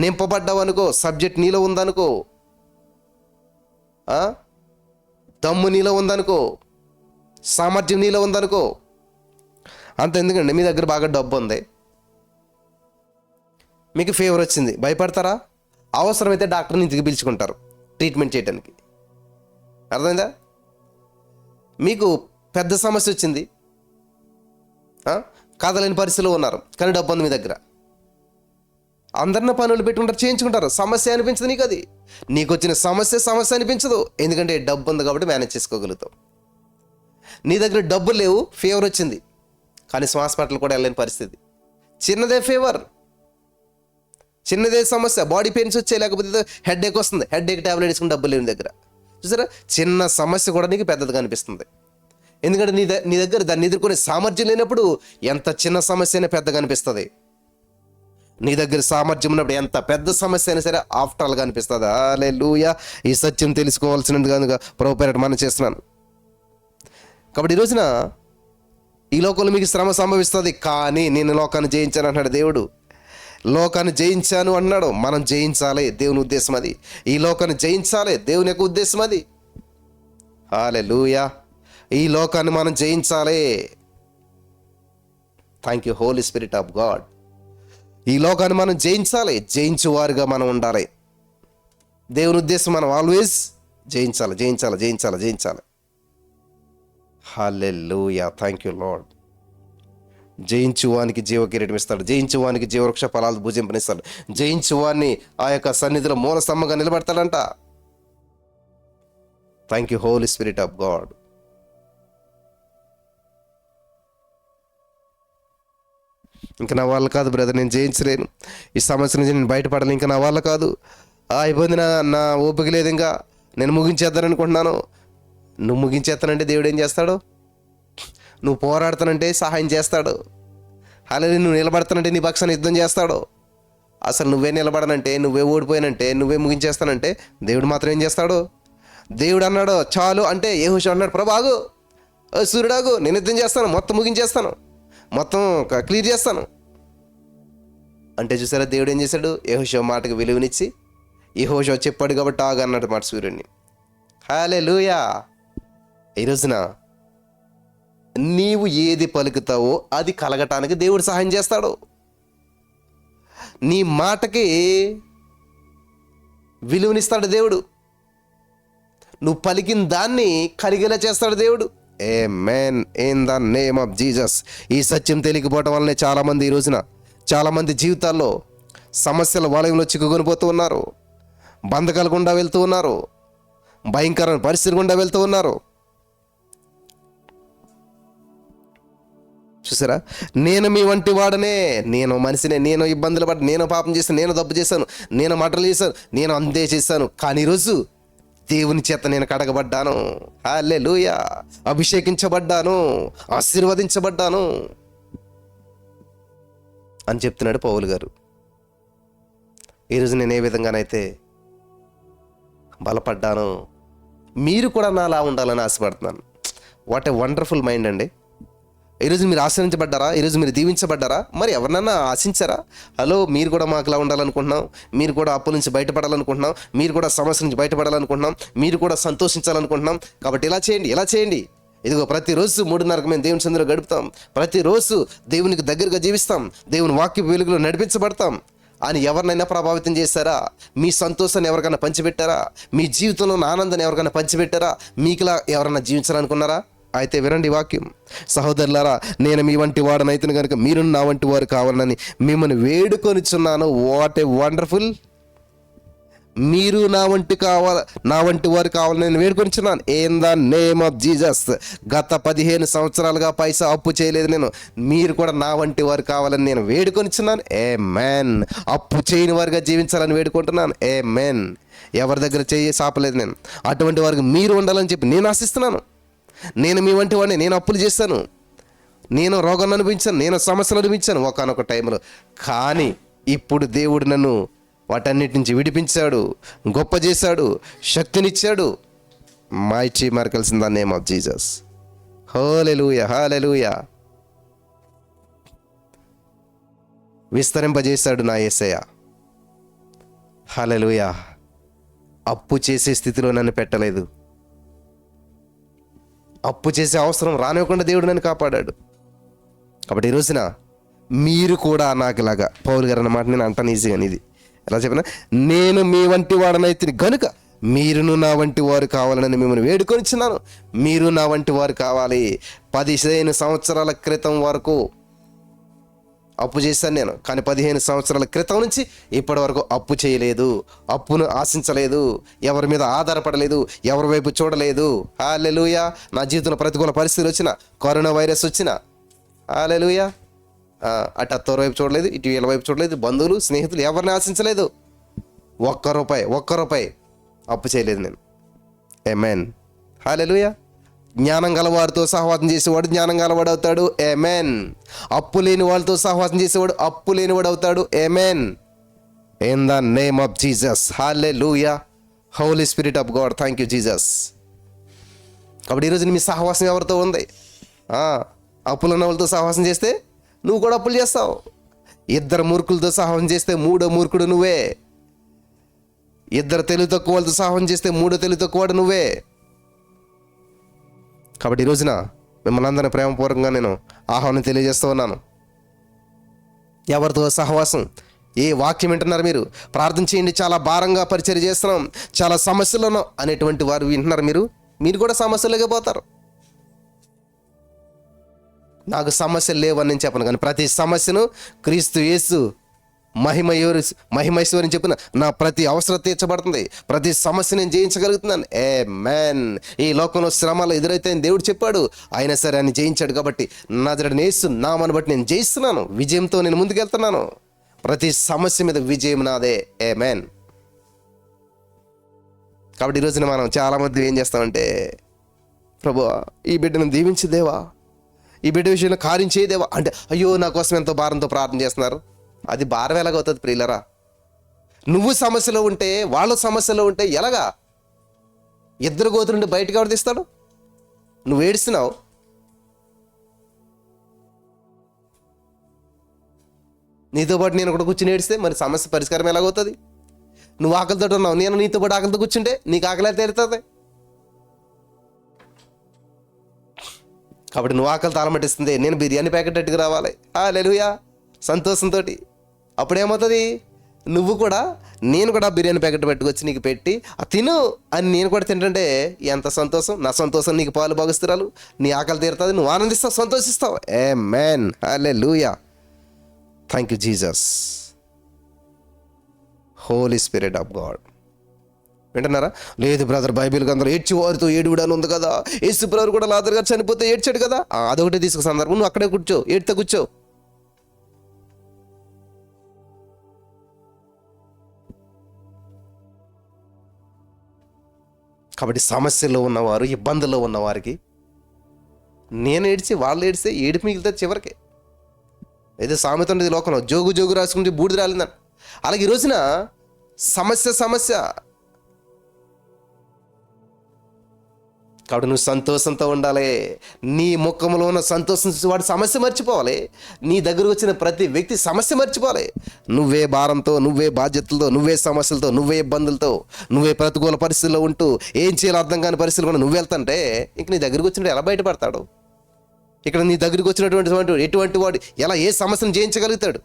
నింపబడ్డావు అనుకో, సబ్జెక్ట్ నీలో ఉందనుకో, దమ్ము నీలో ఉందనుకో, సామర్థ్యం నీలో ఉందనుకో. అంత ఎందుకండి, మీ దగ్గర బాగా డబ్బు ఉంది, మీకు ఫీవర్ వచ్చింది, భయపడతారా? అవసరమైతే డాక్టర్ని ఇంటికి పిలుచుకుంటారు ట్రీట్మెంట్ చేయడానికి. అర్థమైందా? మీకు పెద్ద సమస్య వచ్చింది, కాదలేని పరిస్థితిలో ఉన్నారు, కానీ డబ్బు ఉంది మీ దగ్గర, అందరిని పనులు పెట్టుకుంటారు, చేయించుకుంటారు. సమస్య అనిపించదు నీకు. అది నీకు వచ్చిన సమస్య అనిపించదు, ఎందుకంటే డబ్బు ఉంది కాబట్టి మేనేజ్ చేసుకోగలుగుతావు. నీ దగ్గర డబ్బులు లేవు, ఫీవర్ వచ్చింది, కానీ హాస్పిటల్ కూడా వెళ్ళలేని పరిస్థితి. చిన్నదే ఫీవర్, చిన్నదే సమస్య, బాడీ పెయిన్స్ వచ్చాయి, లేకపోతే హెడ్ఏక్ వస్తుంది, హెడ్ఏక్ ట్యాబ్లెట్ వేసుకుని డబ్బులు లేని దగ్గర. చూసారా, చిన్న సమస్య కూడా నీకు పెద్దదిగా అనిపిస్తుంది. ఎందుకంటే నీ దగ్గర దాన్ని ఎదుర్కొనే సామర్థ్యం లేనప్పుడు ఎంత చిన్న సమస్య అయినా పెద్దగా అనిపిస్తుంది. నీ దగ్గర సామర్థ్యం ఉన్నప్పుడు ఎంత పెద్ద సమస్య అయినా సరే ఆఫ్టర్గా అనిపిస్తుంది. హల్లెలూయా. ఈ సత్యం తెలుసుకోవాల్సినట్టుగా ప్రభు పేరట మనం చేస్తున్నాను. కాబట్టి ఈ రోజున ఈ లోకంలో మీకు శ్రమ సంభవిస్తుంది, కానీ నేను లోకాన్ని జయించాను అంటున్నాడు దేవుడు. లోకాన్ని జయించాను అన్నాడు. మనం జయించాలి, దేవుని ఉద్దేశం అది. ఈ లోకాన్ని జయించాలి, దేవుని యొక్క ఉద్దేశం అది. హల్లెలూయా. ఈ లోకాన్ని మనం జయించాలి. Thank you Holi spirit of God. ఈ లోకాన్ని మనం జయించాలి, జయించువారుగా మనం ఉండాలి. దేవుని ఉద్దేశం మనం ఆల్వేస్ జయించాలి, జయించాలి, జయించాలి, జయించాలి. హల్లెలూయా. Thank you Lord. జయించువానికి జీవ కిరీటం ఇస్తాడు, జయించువానికి జీవవృక్ష ఫలాలు భుజింపనిస్తాడు, జయించువాన్ని ఆ యొక్క సన్నిధిలో మూల స్తంభంగా నిలబెడతాడంట. Thank you Holi spirit of God. ఇంకా నా వల్ల కాదు బ్రదర్, నేను జయించలేను, ఈ సమస్య నుంచి నేను బయటపడలేను, ఇంకా నా వల్ల కాదు, ఆ ఇబ్బంది నా ఓపిక లేదు, ఇంకా నేను ముగించేద్దాను అనుకుంటున్నాను. నువ్వు ముగించేస్తానంటే దేవుడు ఏం చేస్తాడు? నువ్వు పోరాడుతానంటే సహాయం చేస్తాడు. అలాగే నువ్వు నిలబడతానంటే నీ పక్షాన్ని యుద్ధం చేస్తాడు. అసలు నువ్వే నిలబడనంటే, నువ్వే ఓడిపోయినంటే, నువ్వే ముగించేస్తానంటే దేవుడు మాత్రం ఏం చేస్తాడు? దేవుడు అన్నాడు చాలు అంటే యెహోషువ అన్నాడు, ప్రభాగు సూర్యుడాగు, నేను యుద్ధం చేస్తాను, మొత్తం ముగించేస్తాను, మొత్తం క్లియర్ చేస్తాను అంటే చూసారా, దేవుడు ఏం చేశాడు? యెహోషువ మాటకు విలువనిచ్చి యెహోషువ చెప్పాడు కాబట్టి ఆగు అన్నాడు మాట సూర్యుడిని. హల్లెలూయా. ఈ రోజున నీవు ఏది పలుకుతావో అది కలగటానికి దేవుడు సహాయం చేస్తాడు. నీ మాటకి విలువనిస్తాడు దేవుడు. నువ్వు పలికిన దాన్ని కలిగేలా చేస్తాడు దేవుడు. ఆమేన్. In the name of Jesus. ఈ సత్యం తెలియకపోవడం వల్లనే చాలామంది ఈ రోజున చాలామంది జీవితాల్లో సమస్యల వలయంలో చిక్కుకొని పోతూ ఉన్నారు, బంధకాల గుండా వెళ్తూ ఉన్నారు, భయంకరమైన పరిస్థితి గుండా వెళ్తూ ఉన్నారు. చూసారా, నేను మీ వంటి వాడనే, నేను మనిషినే, నేను ఇబ్బందులు పడ్డా, నేను పాపం చేశాను, నేను తప్పు చేశాను, నేను మటలు చేశాను, నేను అంతే చేశాను, కానీ ఈరోజు దేవుని చేత నేను కడగబడ్డాను. హల్లెలూయా, అభిషేకించబడ్డాను, ఆశీర్వదించబడ్డాను అని చెప్తున్నాడు పౌలు గారు. ఈరోజు నేను ఏ విధంగానైతే బలపడ్డాను, మీరు కూడా నాలా ఉండాలని ఆశపడుతున్నాను. వాట్ ఏ వండర్ఫుల్ మైండ్ అండి. ఈరోజు మీరు ఆశ్రయించబడ్డారా? ఈరోజు మీరు దీవించబడ్డారా? మరి ఎవరినన్నా ఆశించారా? హలో, మీరు కూడా మాకులా ఉండాలనుకుంటున్నాం, మీరు కూడా అప్పుల నుంచి బయటపడాలనుకుంటున్నాం, మీరు కూడా సమస్య నుంచి బయటపడాలనుకుంటున్నాం, మీరు కూడా సంతోషించాలనుకుంటున్నాం. కాబట్టి ఇలా చేయండి, ఇలా చేయండి. ఇదిగో ప్రతిరోజు 3:30 మేము దేవుని సందులో గడుపుతాం, ప్రతిరోజు దేవునికి దగ్గరగా జీవిస్తాం, దేవుని వాక్య వెలుగులో నడిపించబడతాం అని ఎవరినైనా ప్రభావితం చేశారా? మీ సంతోషాన్ని ఎవరికైనా పంచిపెట్టారా? మీ జీవితంలో ఉన్న ఆనందాన్ని ఎవరికైనా పంచిపెట్టారా? మీకులా ఎవరైనా జీవించాలనుకున్నారా? అయితే వినండి వాక్యం. సహోదరులారా, నేను మీ వంటి వాడనైతే కనుక మీరు నా వంటి వారు కావాలని మిమ్మల్ని వేడుకొనిచున్నాను. What a wonderful. మీరు నా వంటి వారు కావాలని నేను వేడుకొనిచున్నాను. In the name of Jesus. గత 15 సంవత్సరాలుగా పైసా అప్పు చేయలేదు నేను, మీరు కూడా నా వంటి వారు కావాలని నేను వేడుకొనిచున్నాను. ఆమేన్. అప్పు చేయని వారిగా జీవించాలని వేడుకుంటున్నాను. ఆమేన్. ఎవరి దగ్గర చేయి సాపలేదు నేను, అటువంటి వారికి మీరు ఉండాలని చెప్పి నేను ఆశిస్తున్నాను. నేను మీ వంటి వాడిని, నేను అప్పులు చేశాను, నేను రోగాన్ని అనిపించాను, నేను సమస్యలు అనిపించాను ఒకానొక టైంలో. కానీ ఇప్పుడు దేవుడు నన్ను వాటన్నిటి నుంచి విడిపించాడు, గొప్ప చేశాడు, శక్తినిచ్చాడు. Mighty miracles in the name of Jesus. హల్లెలూయా, హల్లెలూయా. విస్తరింపజేశాడు నా యేసయ్య. హల్లెలూయా. అప్పు చేసే స్థితిలో నన్ను పెట్టలేదు, అప్పు చేసే అవసరం రానివ్వకుండా దేవుడు నన్ను కాపాడాడు. కాబట్టి ఈ రోజున మీరు కూడా నాకులాగా, పౌలు గారు అన్నమాట నేను అంటాను ఈజీగా, ఇది ఎలా చెప్పినా, నేను మీ వంటి వాడనైతే గనుక మీరును నా వంటి వారు కావాలని మిమ్మల్ని వేడుకొనిచున్నాను. మీరు నా వంటి వారు కావాలి. 15 సంవత్సరాల క్రితం వరకు అప్పు చేశాను నేను, కానీ 15 సంవత్సరాల క్రితం నుంచి ఇప్పటి వరకు అప్పు చేయలేదు, అప్పును ఆశించలేదు, ఎవరి మీద ఆధారపడలేదు, ఎవరి వైపు చూడలేదు. హల్లెలూయా. నా జీవితంలో ప్రతికూల పరిస్థితులు వచ్చిన, కరోనా వైరస్ వచ్చిన, హల్లెలూయా, అటు అత్తోరు వైపు చూడలేదు, ఇటు వీళ్ళ వైపు చూడలేదు, బంధువులు స్నేహితులు ఎవరిని ఆశించలేదు. ఒక్క రూపాయి అప్పు చేయలేదు నేను. ఆమేన్. హల్లెలూయా. జ్ఞానం గలవారితో సహవాసం చేసేవాడు జ్ఞానం గలవాడు అవుతాడు. ఆమేన్. అప్పు లేని వాళ్ళతో సహవాసం చేసేవాడు అప్పు లేనివాడు అవుతాడు. ఆమేన్. In the name of Jesus. హల్లెలూయా. Holi spirit of God. Thank you Jesus. కాబట్టి ఈరోజు మీ సహవాసం ఎవరితో ఉంది? అప్పులు ఉన్న వాళ్ళతో సహవాసం చేస్తే నువ్వు కూడా అప్పులు చేస్తావు. 2 మూర్ఖులతో సహవాసం చేస్తే 3వ మూర్ఖుడు నువ్వే. 2 తెలివి తక్కువ వాళ్ళతో సహవాసం చేస్తే 3వ తెలివి తక్కువవాడు నువ్వే. కాబట్టి ఈ రోజున మిమ్మల్ని అందరినీ ప్రేమపూర్వకంగా నేను ఆహ్వానం తెలియజేస్తూ ఉన్నాను. ఎవరితో సహవాసం? ఏ వాక్యం వింటున్నారు మీరు? ప్రార్థన చేయండి, చాలా భారంగా పరిచర్య చేస్తున్నాం, చాలా సమస్యలను అనేటువంటి వారు వింటున్నారు మీరు కూడా సమస్యలుగా పోతారు. నాకు సమస్యలు లేవని నేను చెప్పను, కానీ ప్రతి సమస్యను క్రీస్తు యేసు మహిమైశ్వరిని చెప్పిన నా ప్రతి అవసరం తీర్చబడుతుంది, ప్రతి సమస్య నేను జయించగలుగుతున్నాను. ఆమేన్. ఈ లోకంలో శ్రమలు ఎదురైతే దేవుడు చెప్పాడు, అయినా సరే ఆయన జయించాడు. కాబట్టి నజరేయుడైన యేసు నామమును బట్టి నేను జయిస్తున్నాను, విజయంతో నేను ముందుకెళ్తున్నాను. ప్రతి సమస్య మీద విజయం నాదే. ఆమేన్. కాబట్టి ఈరోజున మనం చాలామంది ఏం చేస్తామంటే, ప్రభువా ఈ బిడ్డను దీవించు దేవా, ఈ బిడ్డ విషయంలో కార్యం చేయదేవా అంటే, అయ్యో నా కోసం ఎంతో భారంతో ప్రార్థన చేస్తున్నారు. అది భారం ఎలాగవుతుంది ప్రియులరా? నువ్వు సమస్యలో ఉంటే, వాళ్ళు సమస్యలో ఉంటే ఎలాగా? 2 గోతుల నుండి బయటకు ఎవరు తీస్తాడు? నువ్వు ఏడుస్తున్నావు, నీతో పాటు నేను కూడా కూర్చుని ఏడిస్తే మరి సమస్య పరిష్కారం ఎలాగవుతుంది? నువ్వు ఆకలితో ఉన్నావు, నేను నీతో పాటు ఆకలితో కూర్చుంటే నీకు ఆకలి తీరుతుంది. కాబట్టి నువ్వు ఆకలి తాళమట్టిస్తుంది, నేను బిర్యానీ ప్యాకెట్ అట్టుకు రావాలి. హల్లెలూయా. సంతోషంతో అప్పుడేమవుతుంది? నువ్వు కూడా నేను కూడా బిర్యానీ ప్యాకెట్ పెట్టుకొచ్చి నీకు పెట్టి తిను అని నేను కూడా తింటుంటే ఎంత సంతోషం. నా సంతోషం నీకు పాలు భాగస్తురాలు, నీ ఆకలి తీరుతుంది, నువ్వు ఆనందిస్తావు, సంతోషిస్తావు. ఆమేన్. హల్లెలూయా. Thank you Jesus. Holy spirit of God. వింటున్నారా? లేదు బ్రదర్, బైబిల్ గ్రంథంలో ఏడ్చి వారితో ఏడుగుడు అని ఉంది కదా, యేసు బ్రదర్ కూడా లాజరు గారు చనిపోతే ఏడ్చాడు కదా. అదొకటి తీసుకు సందర్భం, నువ్వు అక్కడే కూర్చో, ఏడితే కూర్చో. కాబట్టి సమస్యల్లో ఉన్నవారు, ఇబ్బందుల్లో ఉన్నవారికి నేను ఏడ్చి వాళ్ళు ఏడిస్తే ఏడుపు మిగులుతుంది చివరికి. అయితే సామెత ఉండేది లోకంలో, జోగు జోగు రాసుకుంటే బూడిద రాలిందని. అలాగే ఈ రోజున సమస్య. కాబట్టి నువ్వు సంతోషంతో ఉండాలి. నీ ముఖంలో ఉన్న సంతోషం చూసి వాడు సమస్య మర్చిపోవాలి. నీ దగ్గరకు వచ్చిన ప్రతి వ్యక్తి సమస్య మర్చిపోవాలి. నువ్వే భారంతో, నువ్వే బాధ్యతలతో, నువ్వే సమస్యలతో, నువ్వే ఇబ్బందులతో, నువ్వే ప్రతికూల పరిస్థితుల్లో ఉంటూ ఏం చేయాలో అర్థం కాని పరిస్థితులు కూడా నువ్వు వెళ్తుంటే ఇంక నీ దగ్గరకు వచ్చినట్టు ఎలా బయటపడతాడు? ఇక్కడ నీ దగ్గరికి వచ్చినటువంటి ఎటువంటి వాడు ఎలా ఏ సమస్యను జయించగలుగుతాడు?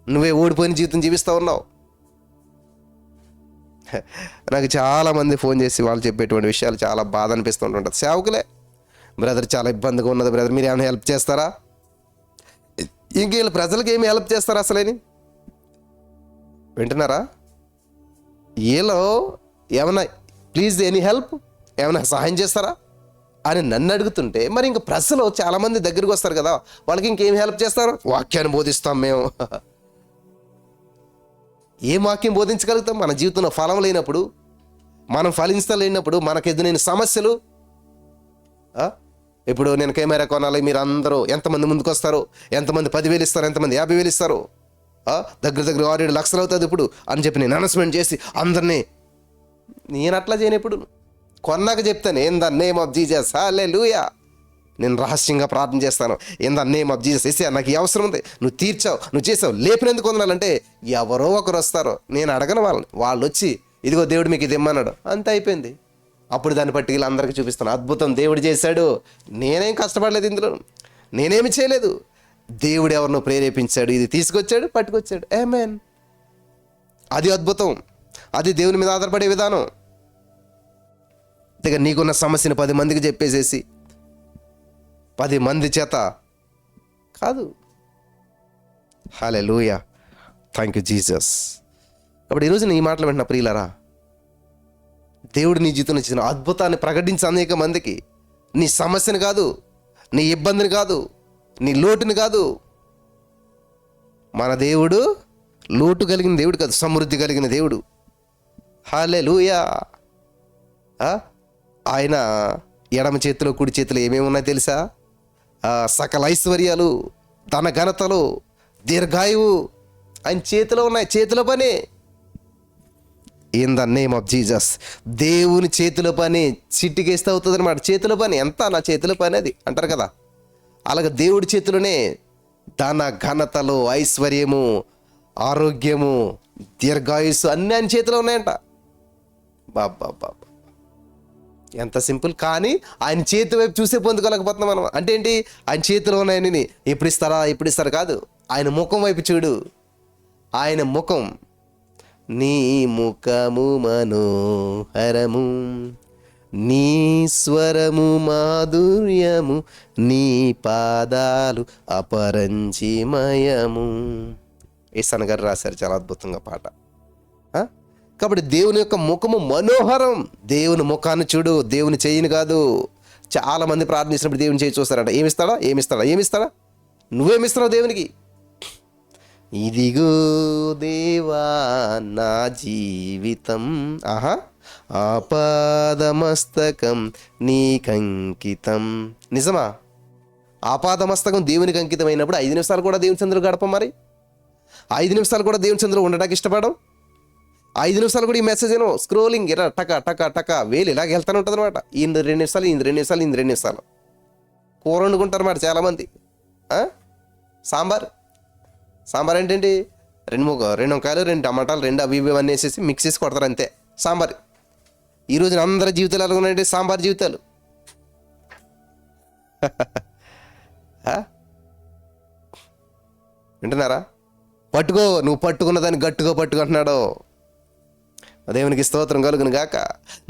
నువ్వే ఓడిపోయిన జీవితం జీవిస్తూ ఉన్నావు. నాకు చాలామంది ఫోన్ చేసి వాళ్ళు చెప్పేటువంటి విషయాలు చాలా బాధ అనిపిస్తుంటుంటుంది. సేవకులే, బ్రదర్ చాలా ఇబ్బందిగా ఉన్నది బ్రదర్, మీరు ఏమైనా హెల్ప్ చేస్తారా? ఇంక వీళ్ళు ప్రజలకు ఏమి హెల్ప్ చేస్తారా అసలేని? వింటున్నారా? వీళ్ళు ఏమన్నా ప్లీజ్ ఎనీ హెల్ప్, ఏమైనా సహాయం చేస్తారా అని నన్ను అడుగుతుంటే, మరి ఇంక ప్రజలు చాలామంది దగ్గరికి వస్తారు కదా, వాళ్ళకి ఇంకేం హెల్ప్ చేస్తారు? వాక్యాన్ని బోధిస్తాం మేము. ఏం వాక్యం బోధించగలుగుతాం? మన జీవితంలో ఫలం లేనప్పుడు, మనం ఫలించలేనప్పుడు, మనకు ఎదురైన సమస్యలు. ఇప్పుడు నేను కెమెరా కొనాలి, మీరు అందరూ ఎంతమంది ముందుకు వస్తారు? ఎంతమంది 10,000 ఇస్తారు? ఎంతమంది 50,000 ఇస్తారు? దగ్గర 6-7 లక్షలు అవుతుంది ఇప్పుడు అని చెప్పి నేను అనౌన్స్మెంట్ చేసి అందరినీ, నేను అట్లా చేయను. ఎప్పుడు కొన్నాక చెప్తాను, in the name of Jesus హల్లెలూయా. నేను రహస్యంగా ప్రార్థన చేస్తాను, in the name of Jesus. Essay నాకు ఈ అవసరం ఉంది, నువ్వు తీర్చావు, నువ్వు చేసావు, లేపినందుకు వందనాలంటే ఎవరో ఒకరు వస్తారు. నేను అడగను వాళ్ళని, వాళ్ళు వచ్చి ఇదిగో దేవుడు మీకు ఇది ఇమ్మన్నాడు, అంత అయిపోయింది. అప్పుడు దాన్ని పట్టి వీళ్ళందరికీ చూపిస్తాను, అద్భుతం దేవుడు చేశాడు, నేనేం కష్టపడలేదు, ఇందులో నేనేమి చేయలేదు, దేవుడు ఎవరినో ప్రేరేపించాడు, ఇది తీసుకొచ్చాడు, పట్టుకొచ్చాడు. ఆమేన్. అది అద్భుతం, అది దేవుని మీద ఆధారపడే విధానం. ఇక నీకున్న సమస్యను 10 మందికి చెప్పేసేసి 10 మంది చేత కాదు. హల్లెలూయా, థ్యాంక్ యూ జీసస్. కాబట్టి ఈరోజు నీ మాటలు వింటున్న ప్రియులారా, దేవుడు నీ జీవితంలో ఇచ్చిన అద్భుతాన్ని ప్రకటించి అనేక మందికి, నీ సమస్యను కాదు, నీ ఇబ్బందిని కాదు, నీ లోటుని కాదు. మన దేవుడు లోటు కలిగిన దేవుడు కాదు, సమృద్ధి కలిగిన దేవుడు. హల్లెలూయా. ఆయన ఎడమ చేతిలో కుడి చేతిలో ఏమేమి ఉన్నాయో తెలుసా? సకల ఐశ్వర్యాలు, ధన ఘనతలు, దీర్ఘాయువు ఆయన చేతిలో ఉన్నాయి. చేతిలో పని, in the name of Jesus. దేవుని చేతిలో పని చిట్టికేస్తే అవుతుంది అనమాట. చేతిలో పని ఎంత, నా చేతిలో పని అది అంటారు కదా, అలాగే దేవుడి చేతిలోనే ధన ఘనతలు, ఐశ్వర్యము, ఆరోగ్యము, దీర్ఘాయుస్సు అన్నీ ఆయన చేతిలో ఉన్నాయంట. బాబా, ఎంత సింపుల్. కానీ ఆయన చేతి వైపు చూసే పొందుకోలేకపోతున్నాం మనం. అంటే ఏంటి? ఆయన చేతిలో ఉన్నాయని ఎప్పుడు ఇస్తారు కాదు, ఆయన ముఖం వైపు చూడు. ఆయన ముఖం, నీ ముఖము మనోహరము, నీ స్వరము మాధుర్యము, నీ పాదాలు అపరంజిమయము. ఈసాన్ గారు రాశారు చాలా అద్భుతంగా పాట. కాబట్టి దేవుని యొక్క ముఖము మనోహరం. దేవుని ముఖాన్ని చూడు, దేవుని చెయ్యిని కాదు. చాలామంది ప్రార్థించినప్పుడు దేవుని చేయి చూస్తారట. ఏమిస్తాడా? నువ్వేమిస్తున్నావు దేవునికి? ఇదిగో దేవా నా జీవితం, ఆపాదమస్తకం నీకంకితం. నిజమా? ఆపాదమస్తకం దేవునికి అంకితం అయినప్పుడు 5 నిమిషాలు కూడా దేవుని సందులో గడపం. మరి 5 నిమిషాలు కూడా దేవుని సందులో ఉండటానికి ఇష్టపడం. 5 నిమిషాలు కూడా ఈ మెసేజ్ ఏమో స్క్రోలింగ్ ఇలా టక వేలు ఇలాగ వెళ్తానే ఉంటుంది అనమాట. ఈయన 2 నిమిషాలు, ఈయన 2 నిమిషాలు, ఈయన 2 నిమిషాలు. కూర వండుకుంటారు అన్నమాట చాలామంది. సాంబార్ ఏంటండి? 2 వంకాయలు, 2 టమాటాలు, 2 అవి అన్నీ వేసేసి మిక్స్ చేసి కొడతారు అంతే సాంబార్. ఈ రోజున అందరి జీవితాలు ఎలా ఉన్నాయంటే సాంబార్ జీవితాలు. వింటున్నారా? నువ్వు పట్టుకున్న దాన్ని గట్టిగా పట్టుకుంటున్నాడు. దేవునికి స్తోత్రం కలుగును గాక.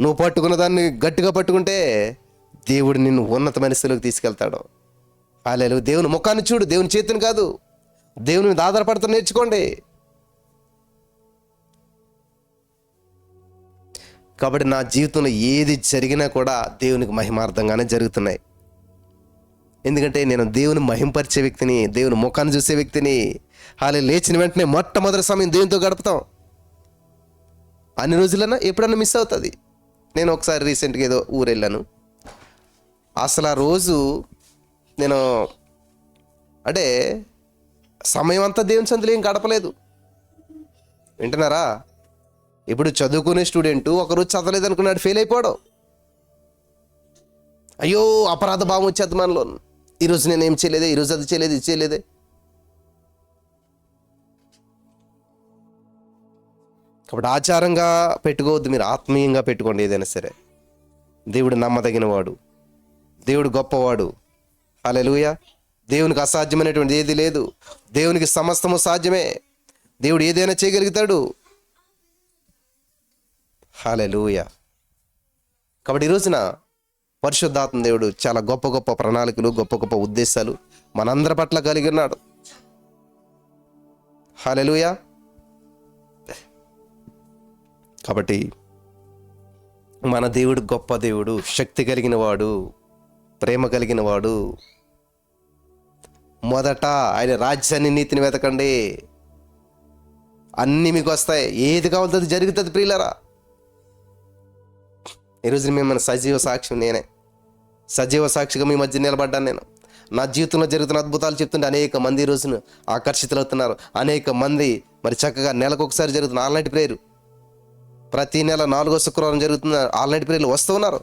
నువ్వు పట్టుకున్న దాన్ని గట్టిగా పట్టుకుంటే దేవుడు నిన్ను ఉన్నతమైన స్థితిలోకి తీసుకెళ్తాడు. హల్లెలూయా. దేవుని ముఖాన్ని చూడు, దేవుని చేతిని కాదు. దేవుని మీద ఆధారపడతా నేర్చుకోండి. కాబట్టి నా జీవితంలో ఏది జరిగినా కూడా దేవునికి మహిమార్థంగానే జరుగుతున్నాయి. ఎందుకంటే నేను దేవుని మహింపరిచే వ్యక్తిని, దేవుని ముఖాన్ని చూసే వ్యక్తిని. లేచిన వెంటనే మొట్టమొదటి సమయం దేవునితో గడుపుతాం. అన్ని రోజులన్నా ఎప్పుడన్నా మిస్ అవుతుంది. నేను ఒకసారి రీసెంట్గా ఏదో ఊరు వెళ్ళాను. అసలు ఆ రోజు నేను అంటే సమయం అంతా దేవుని సందులో ఏం గడపలేదు. వింటున్నారా? ఇప్పుడు చదువుకునే స్టూడెంట్ ఒకరోజు చదవలేదు అనుకున్నాడు, ఫెయిల్ అయిపోవడం. అయ్యో అపరాధ భావం వచ్చేది మనలో. ఈరోజు నేను ఏం చేయలేదే, ఈరోజు అది చేయలేదు, ఇది చేయలేదే. కాబట్టి ఆచారంగా పెట్టుకోవద్దు, మీరు ఆత్మీయంగా పెట్టుకోండి ఏదైనా సరే. దేవుడు నమ్మదగినవాడు, దేవుడు గొప్పవాడు. హల్లెలూయా. దేవునికి అసాధ్యమైనటువంటి ఏది లేదు. దేవునికి సమస్తము సాధ్యమే. దేవుడు ఏదైనా చేయగలుగుతాడు. హల్లెలూయా. కాబట్టి ఈ రోజున పరిశుద్ధాత్మ దేవుడు చాలా గొప్ప గొప్ప ప్రణాళికలు, గొప్ప గొప్ప ఉద్దేశాలు మనందరి పట్ల కలిగి ఉన్నాడు. హల్లెలూయా. కాబట్టి మన దేవుడు గొప్ప దేవుడు, శక్తి కలిగిన వాడు, ప్రేమ కలిగిన వాడు. మొదట ఆయన రాజ్యాన్ని, నీతిని వెతకండి, అన్నీ మీకు వస్తాయి. ఏది కావాలో అది జరుగుతుంది ప్రియులారా. ఈరోజు మిమ్మల్ని సజీవ సాక్షి, నేనే సజీవ సాక్షిగా మీ మధ్య నిలబడ్డాను. నేను నా జీవితంలో జరుగుతున్న అద్భుతాలు చెప్తుంటే అనేక మంది ఈ రోజున ఆకర్షితులవుతున్నారు. అనేక మంది మరి చక్కగా నెలకు ఒకసారి జరుగుతున్న ఆల్నైట్ ప్రేయర్, ప్రతి నెల 4వ శుక్రవారం జరుగుతున్న ఆల్నైట్ ప్రేయర్లు వస్తూ ఉన్నారు.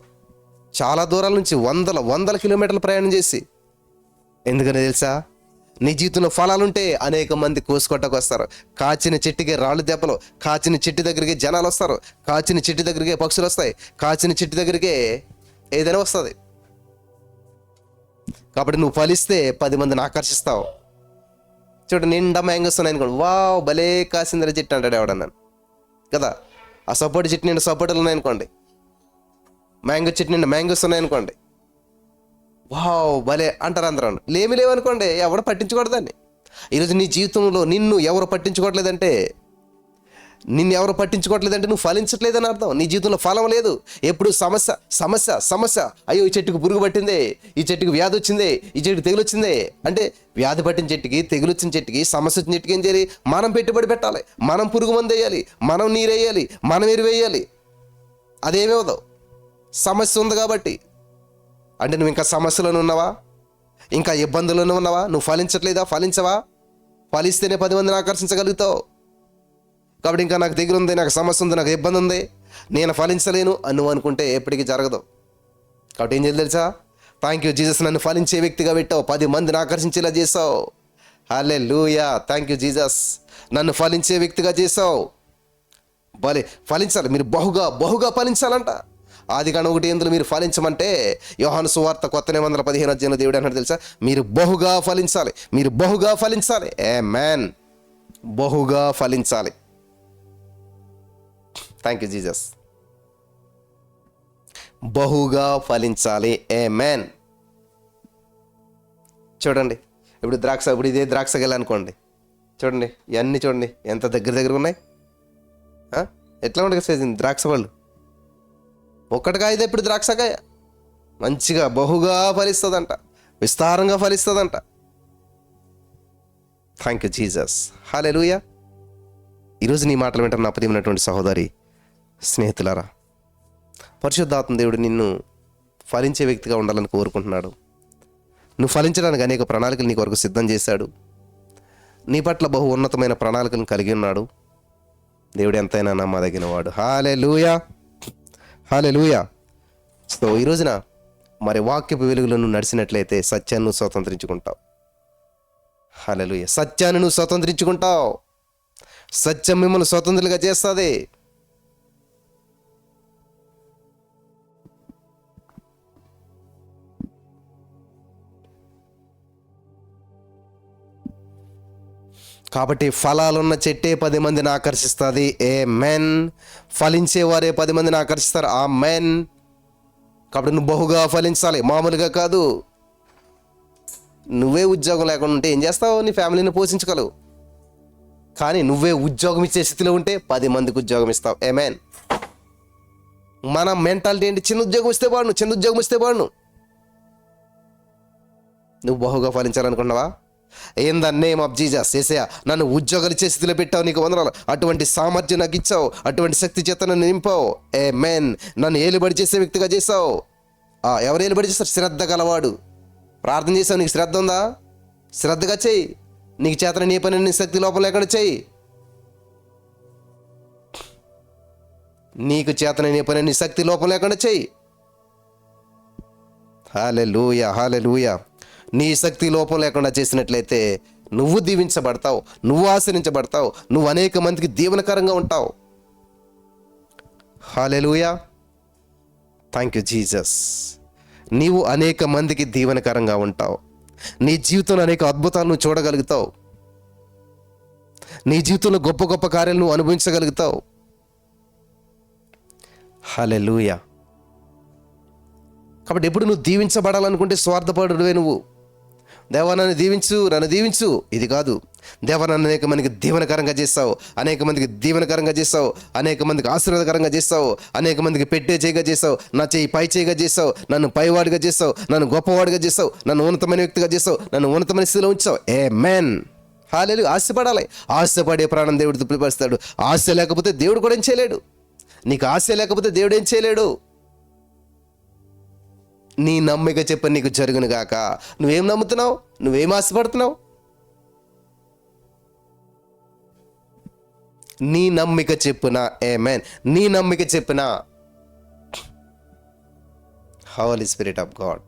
చాలా దూరాల నుంచి వందల కిలోమీటర్లు ప్రయాణం చేసి. ఎందుకని తెలుసా? నీ జీవితంలో ఫలాలుంటే అనేక మంది కోసుకొట్టకు వస్తారు. కాచిన చెట్టుకే రాళ్ళు దెబ్బలు, కాచిన చెట్టు దగ్గరికి జనాలు వస్తారు, కాచిన చెట్టు దగ్గరికే పక్షులు వస్తాయి, కాచిన చెట్టు దగ్గరికే ఏదైనా వస్తుంది. కాబట్టి నువ్వు ఫలిస్తే 10 మందిని ఆకర్షిస్తావు. చూడ నిండా మ్యాంగోస్ ఉన్నాయి అనుకోండి, వావ్ భలే కాసిందర చెట్టు అంటాడు ఎవడన్నాను కదా. ఆ సపోటా చెట్టు నిండా సపోటాలు ఉన్నాయనుకోండి, మ్యాంగో చెట్టు నిండా మ్యాంగోస్ ఉన్నాయనుకోండి, వావ్ భలే అంటారు అందరూ. లేవనుకోండి, ఎవరు పట్టించుకోవద్దండి. ఈరోజు నీ జీవితంలో నిన్ను ఎవరు పట్టించుకోవట్లేదంటే నువ్వు ఫలించట్లేదని అర్థం. నీ జీవితంలో ఫలం లేదు. ఎప్పుడు సమస్య సమస్య సమస్య. అయ్యో ఈ చెట్టుకు పురుగు పట్టిందే, ఈ చెట్టుకు వ్యాధి వచ్చిందే, ఈ చెట్టుకు తెగులు వచ్చిందే. అంటే వ్యాధి పట్టిన చెట్టుకి, తెగులు వచ్చిన చెట్టుకి, సమస్య వచ్చిన చెట్టుకి ఏం చేయాలి? మనం పెట్టుబడి పెట్టాలి, మనం పురుగు మందు వేయాలి, మనం నీరు వేయాలి, మనం ఎరువు వేయాలి. అదేమవుతావు? సమస్య ఉంది కాబట్టి. అంటే నువ్వు ఇంకా సమస్యలోనే ఉన్నావా? ఇంకా ఇబ్బందుల్లోనే ఉన్నావా? నువ్వు ఫలించట్లేదా? ఫలించవా? ఫలిస్తేనే 10 మందిని ఆకర్షించగలుగుతావు. కాబట్టి ఇంకా నాకు దగ్గర ఉంది, నాకు సమస్య ఉంది, నాకు ఇబ్బంది ఉంది, నేను ఫలించలేను అని నువ్వు అనుకుంటే ఎప్పటికీ జరగదు. కాబట్టి ఏం చేయాలి తెలుసా? థ్యాంక్ యూ జీసస్, నన్ను ఫలించే వ్యక్తిగా పెట్టావు, 10 మందిని ఆకర్షించేలా చేసావు. హల్లెలూయా. థ్యాంక్ యూ జీసస్, నన్ను ఫలించే వ్యక్తిగా చేసావు. భలే ఫలించాలి, మీరు బహుగా ఫలించాలంట. ఆదికాండం 1:8 మీరు ఫలించమంటే, యోహాను సువార్త కొత్త నిబంధన 15వ అధ్యాయంలో దేవుడు అన్నాడు తెలుసా? మీరు బహుగా ఫలించాలి, మీరు బహుగా ఫలించాలి. ఆమేన్. బహుగా ఫలించాలి. Thank you Jesus. బహుగా ఫలించాలి. ఆమేన్. చూడండి, ఇప్పుడు ఇదే ద్రాక్ష గెల అనుకోండి. చూడండి ఇవన్నీ చూడండి ఎంత దగ్గర ఉన్నాయి. ఎట్లా ఉంటుంది సైజు ద్రాక్ష పళ్ళు? ఒక్కటికాయ ఇది ఇప్పుడు ద్రాక్షకాయ మంచిగా బహుగా ఫలిస్తుందంట, విస్తారంగా ఫలిస్తుందంట. Thank you Jesus. హల్లెలూయా. ఈరోజు నీ మాటలు వింటారు నా ప్రియమైనటువంటి సహోదరి స్నేహితులారా. పరిశుద్ధాత్మ దేవుడు నిన్ను ఫలించే వ్యక్తిగా ఉండాలని కోరుకుంటున్నాడు. నువ్వు ఫలించడానికి అనేక ప్రణాళికలు నీ కొరకు సిద్ధం చేశాడు. నీ పట్ల బహు ఉన్నతమైన ప్రణాళికలను కలిగి ఉన్నాడు. దేవుడు ఎంతైనా నమ్మదగిన వాడు. హల్లెలూయా, హల్లెలూయా. సో ఈ రోజున మరి వాక్యపు వెలుగులో నువ్వు నడిచినట్లయితే సత్యాన్ని నువ్వు స్వతంత్రించుకుంటావు. హల్లెలూయా. సత్యాన్ని నువ్వు స్వతంత్రించుకుంటావు. సత్యం మిమ్మల్ని స్వతంత్రులుగా చేస్తుంది. కాబట్టి ఫలాలున్న చెట్టే 10 మందిని ఆకర్షిస్తుంది. ఆమేన్. ఫలించేవారే 10 మందిని ఆకర్షిస్తారు. ఆమేన్. కాబట్టి నువ్వు బహుగా ఫలించాలి, మామూలుగా కాదు. నువ్వే ఉద్యోగం లేకుండా ఉంటే ఏం చేస్తావు? నీ ఫ్యామిలీని పోషించగలవు. కానీ నువ్వే ఉద్యోగం ఇచ్చే స్థితిలో ఉంటే 10 మందికి ఉద్యోగం ఇస్తావు. ఆమేన్. మన మెంటాలిటీ ఏంటి? చిన్న ఉద్యోగం వస్తే బాడును, చిన్న ఉద్యోగం వస్తే బాడును. నువ్వు బహుగా ఫలించాలనుకున్నావా? In the name of Jesus, యేసయ్యా నన్ను ఉద్యోగాలు ఇచ్చే స్థితిలో పెట్టావు, నీకు వందనాలు. అటువంటి సామర్థ్యం నాకు ఇచ్చావు, అటువంటి శక్తి చేత నన్ను నింపావు. ఆమేన్. నన్ను ఏలుబడి చేసే వ్యక్తిగా చేసావు. ఎవరు ఏలుబడి చేస్తారు? శ్రద్ధ గలవాడు. ప్రార్థన చేసావు, నీకు శ్రద్ధ ఉందా? శ్రద్ధగా చెయ్యి. నీకు చేతన నీ పని నీ శక్తి లోపం లేకుండా చెయ్యి. నీకు చేతన నీ పని నీ శక్తి లోపం లేకుండా చెయ్యి. హల్లెలూయా, హల్లెలూయా. నీ శక్తి లోపం లేకుండా చేసినట్లయితే నువ్వు దీవించబడతావు, నువ్వు ఆశీర్వించబడతావు, నువ్వు అనేక మందికి దీవెనకరంగా ఉంటావు. హల్లెలూయా. Thank you Jesus. నీవు అనేక మందికి దీవెనకరంగా ఉంటావు. నీ జీవితంలో అనేక అద్భుతాలు నువ్వు చూడగలుగుతావు. నీ జీవితంలో గొప్ప గొప్ప కార్యాలు నువ్వు అనుభవించగలుగుతావు. హల్లెలూయా. కాబట్టి ఎప్పుడు నువ్వు దీవించబడాలనుకుంటే స్వార్థపరుడువే నువ్వు. దేవా నన్ను దీవించు, నన్ను దీవించు, ఇది కాదు. దేవా నన్ను అనేక మందికి దీవెనకరంగా చేస్తావు, అనేక మందికి దీవెనకరంగా చేస్తావు, అనేక మందికి ఆశీర్వాదకరంగా చేస్తావు, అనేక మందికి పెట్టే చేయగా చేస్తావు, నా చేయి పై చేయగా చేస్తావు, నన్ను పైవాడిగా చేస్తావు, నన్ను గొప్పవాడిగా చేస్తావు, నన్ను ఉన్నతమైన వ్యక్తిగా చేస్తావు, నన్ను ఉన్నతమైన స్థితిలో ఉంచావు. ఆమేన్. హల్లెలూయా. ఆశపడాలి. ఆశపడే ప్రాణం దేవుడు తృప్తిపరుస్తాడు. ఆశ లేకపోతే దేవుడు కూడా ఏం చేయలేడు. నీకు ఆశ లేకపోతే దేవుడు ఏం చేయలేడు. నీ నమ్మిక చెప్పని నీకు జరుగును గాక. నువ్వేం నమ్ముతున్నావు? నువ్వేం ఆశపడుతున్నావు? నీ నమ్మిక చెప్పున. ఆమేన్. నీ నమ్మిక చెప్పున. Holy spirit of God.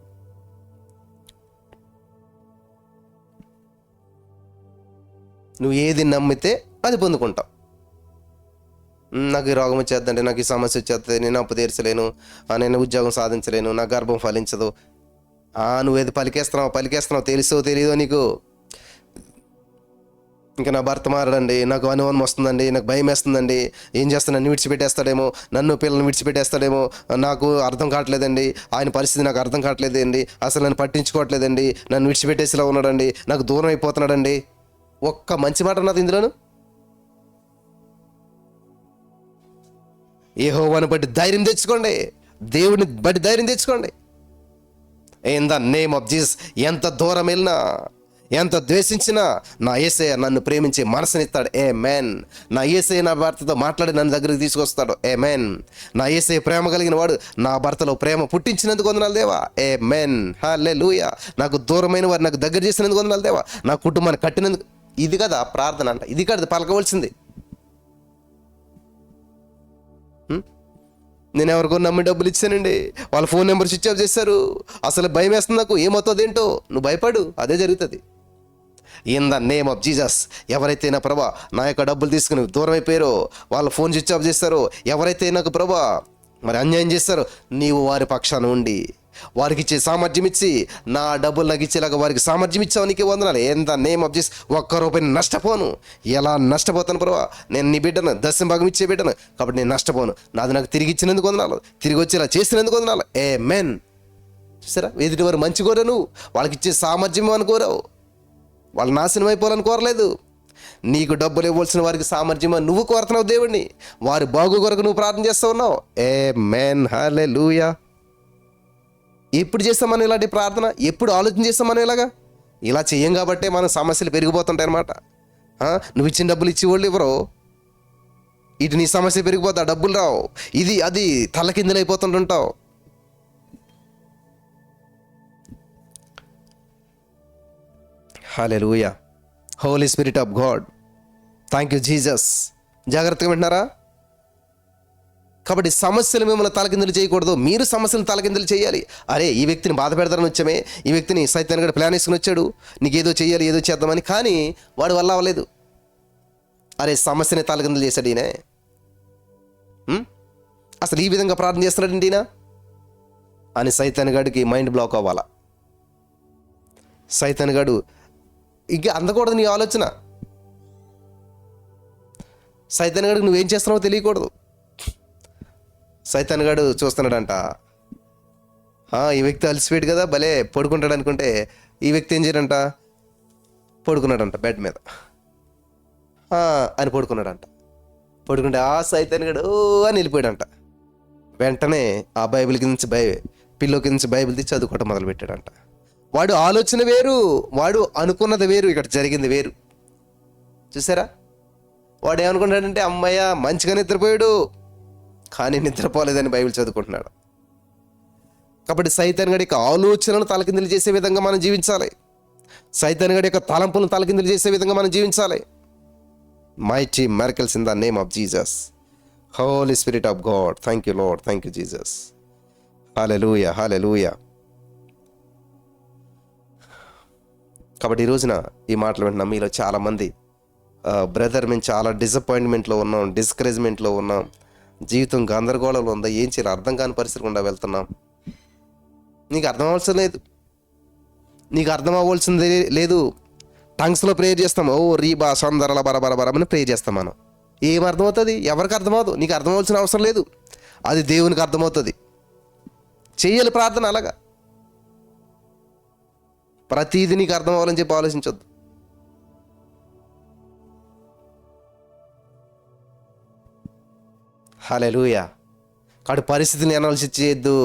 నువ్వు ఏది నమ్మితే అది పొందుకుంటావు. నాకు ఈ రోగం వచ్చేద్దంటే, నాకు ఈ సమస్య వచ్చేస్తుంది, నేను అప్పు తీర్చలేను, నేను ఉద్యోగం సాధించలేను, నా గర్భం ఫలించదు. నువ్వేది పలికేస్తున్నావు తెలుసో తెలియదో నీకు. ఇంకా నా భర్త మారడండి, నాకు అనుమానం వస్తుందండి, నాకు భయం వేస్తుందండి, ఏం చేస్తాను, నన్ను విడిచిపెట్టేస్తాడేమో, నన్ను పిల్లల్ని విడిచిపెట్టేస్తాడేమో, నాకు అర్థం కావట్లేదండి, ఆయన పరిస్థితి నాకు అర్థం కావట్లేదండి, అసలు నన్ను పట్టించుకోవట్లేదండి, నన్ను విడిచిపెట్టేసేలా ఉన్నాడండి, నాకు దూరం అయిపోతున్నాడండి. ఒక్క మంచి మాట ఉన్నది ఇందులోను. యెహోవాను బట్టి ధైర్యం తెచ్చుకోండి, దేవుని బట్టి ధైర్యం తెచ్చుకోండి. In the name of Jesus. ఎంత దూరం వెళ్ళినా, ఎంత ద్వేషించినా నా యేసయ్య నన్ను ప్రేమించే మనసునిస్తాడు. ఆమేన్. నా యేసయ్య నా భర్తతో మాట్లాడి నన్ను దగ్గరికి తీసుకొస్తాడు. ఆమేన్. నా యేసయ్య ప్రేమ కలిగిన వాడు నా భర్తలో ప్రేమ పుట్టించినందుకు వందనాలు దేవా. ఆమేన్. హల్లెలూయా. నాకు దూరమైన వారు నాకు దగ్గర చేసినందుకు వందనాలు దేవా. నా కుటుంబాన్ని కట్టినందుకు. ఇది కదా ప్రార్థన అంట. ఇది కదా పలకవలసింది. నేను ఎవరికో నమ్మి డబ్బులు ఇచ్చానండి, వాళ్ళ ఫోన్ నెంబర్ స్విచ్ ఆఫ్ చేశారు, అసలు భయం వేస్తుంది నాకు, ఏమవుతుంది ఏంటో. నువ్వు భయపడు, అదే జరుగుతుంది. In the name of Jesus. ఎవరైతే నా ప్రభా నా యొక్క డబ్బులు తీసుకుని దూరం అయిపోయారో, వాళ్ళ ఫోన్ స్విచ్ ఆఫ్ చేస్తారో, ఎవరైతే నాకు ప్రభా మరి అన్యాయం చేస్తారో, నీవు వారి పక్షాన ఉండి వారికి ఇచ్చే సామర్థ్యం ఇచ్చి, నా డబ్బులు నాకు ఇచ్చేలాగా వారికి సామర్థ్యం ఇచ్చావు, నీకే వందనాలు. In the name of Jesus. ఒక్క రూపాయి నష్టపోను. ఎలా నష్టపోతాను ప్రభా? నేను నీ బిడ్డను, దశమ భాగం ఇచ్చే బిడ్డను, కాబట్టి నేను నష్టపోను. నాది నాకు తిరిగి ఇచ్చినందుకు వందనాలు, తిరిగి వచ్చేలా చేసినందుకు వందనాలు. ఆమేన్. చూసారా, ఎదుటి వారు మంచి కోరావు, నువ్వు వాళ్ళకి ఇచ్చే సామర్థ్యం అని కోరావు, వాళ్ళు నాశనం అయిపోవాలని కోరలేదు. నీకు డబ్బులు ఇవ్వాల్సిన వారికి సామర్థ్యం నువ్వు కోరుతున్నావు దేవుడిని. వారి బాగు కొరకు నువ్వు ప్రార్థన చేస్తూ ఉన్నావు. ఆమేన్. హల్లెలూయా. ఎప్పుడు చేస్తాం మనం ఇలాంటి ప్రార్థన? ఎప్పుడు ఆలోచన చేస్తాం మనం ఇలాగా? ఇలా చెయ్యం కాబట్టే మన సమస్యలు పెరిగిపోతుంటాయి అన్నమాట. నువ్వు ఇచ్చిన డబ్బులు ఇచ్చి వాళ్ళు ఎవరో, ఇటు నీ సమస్య పెరిగిపోతా, డబ్బులు రావు, ఇది అది తలకిందులైపోతుంటుంటావు. హల్లెలూయా. Holi spirit of God. Thank you Jesus. జాగ్రత్తగా వింటున్నారా? కాబట్టి సమస్యలు మిమ్మల్ని తలకిందులు చేయకూడదు, మీరు సమస్యలు తలకిందులు చేయాలి. అరే, ఈ వ్యక్తిని బాధ పెడతారని వచ్చామే, ఈ వ్యక్తిని సైతాన్ గడు ప్లాన్ వేసుకుని వచ్చాడు, నీకేదో చేయాలి, ఏదో చేద్దామని, కానీ వాడి వల్ల అవ్వలేదు. అరే, సమస్యని తలకిందులు చేశాడు ఈయన. అసలు ఈ విధంగా ప్రార్థన చేస్తున్నాడు ఈయన అని సైతాన్ గడికి మైండ్ బ్లాక్ అవ్వాలా. సైతాన్ గడు ఇక అందకూడదు నీ ఆలోచన. సైతాన్ గడికి నువ్వేం చేస్తున్నావో తెలియకూడదు. సైతాన్ గాడు చూస్తున్నాడంట, ఈ వ్యక్తి అలసిపోయాడు కదా, భలే పడుకుంటాడు అనుకుంటే, ఈ వ్యక్తి ఏం చేయడంట, పడుకున్నాడంట బెడ్ మీద అని పడుకున్నాడంట. పడుకుంటే సైతాన్ గాడు అని వెళ్ళిపోయాడంట వెంటనే ఆ బైబిల్ కింద నుంచి పిల్లో కింద నుంచి బైబిల్ తీసి చదువుకోవటం మొదలుపెట్టాడంట. వాడు ఆలోచన వేరు, వాడు అనుకున్నది వేరు, ఇక్కడ జరిగింది వేరు. చూసారా? వాడు ఏమనుకుంటాడంటే అమ్మయ్య మంచిగా నిద్రపోయాడు, కానీ నిద్రపోలేదని బైబిల్ చదువుకుంటున్నాడు. కాబట్టి సైతాన్ గడి యొక్క ఆలోచనలను తలకిందులు చేసే విధంగా మనం జీవించాలి. సైతాన్ గడి యొక్క తలంపులను తలకిందులు చేసే విధంగా మనం జీవించాలి. Mighty miracles in the name of Jesus. Holy spirit of God, thank you Lord, thank you Jesus. హల్లెలూయా, హల్లెలూయా. కాబట్టి ఈ రోజున ఈ మాటలు వింటున్నాం మీలో చాలామంది, బ్రదర్ మేము చాలా డిసప్పాయింట్మెంట్లో ఉన్నాం, డిస్కరేజ్మెంట్లో ఉన్నాం, జీవితం గందరగోళంలో ఉందా, ఏం చేయాలి అర్థం కాని పరిస్థితి గుండా వెళ్తున్నాం. నీకు అర్థం అవ్వాల్సింది లేదు, నీకు అర్థం అవ్వాల్సింది లేదు. టంగ్స్లో ప్రేయర్ చేస్తాం, ఓ రీబా సందరల బరబరబరమని ప్రేయర్ చేస్తాం. మనం ఏం అర్థమవుతుంది? ఎవరికి అర్థమవుతుంది? నీకు అర్థం అవ్వాల్సిన అవసరం లేదు, అది దేవునికి అర్థమవుతుంది. చెయ్యాలి ప్రార్థన అలాగా. ప్రతీది నీకు అర్థం అవ్వాలని చెప్పి ఆలోచించొద్దు. హల్లెలూయా. కాబట్టి పరిస్థితిని అనాలిసిస్ చేయొద్దు,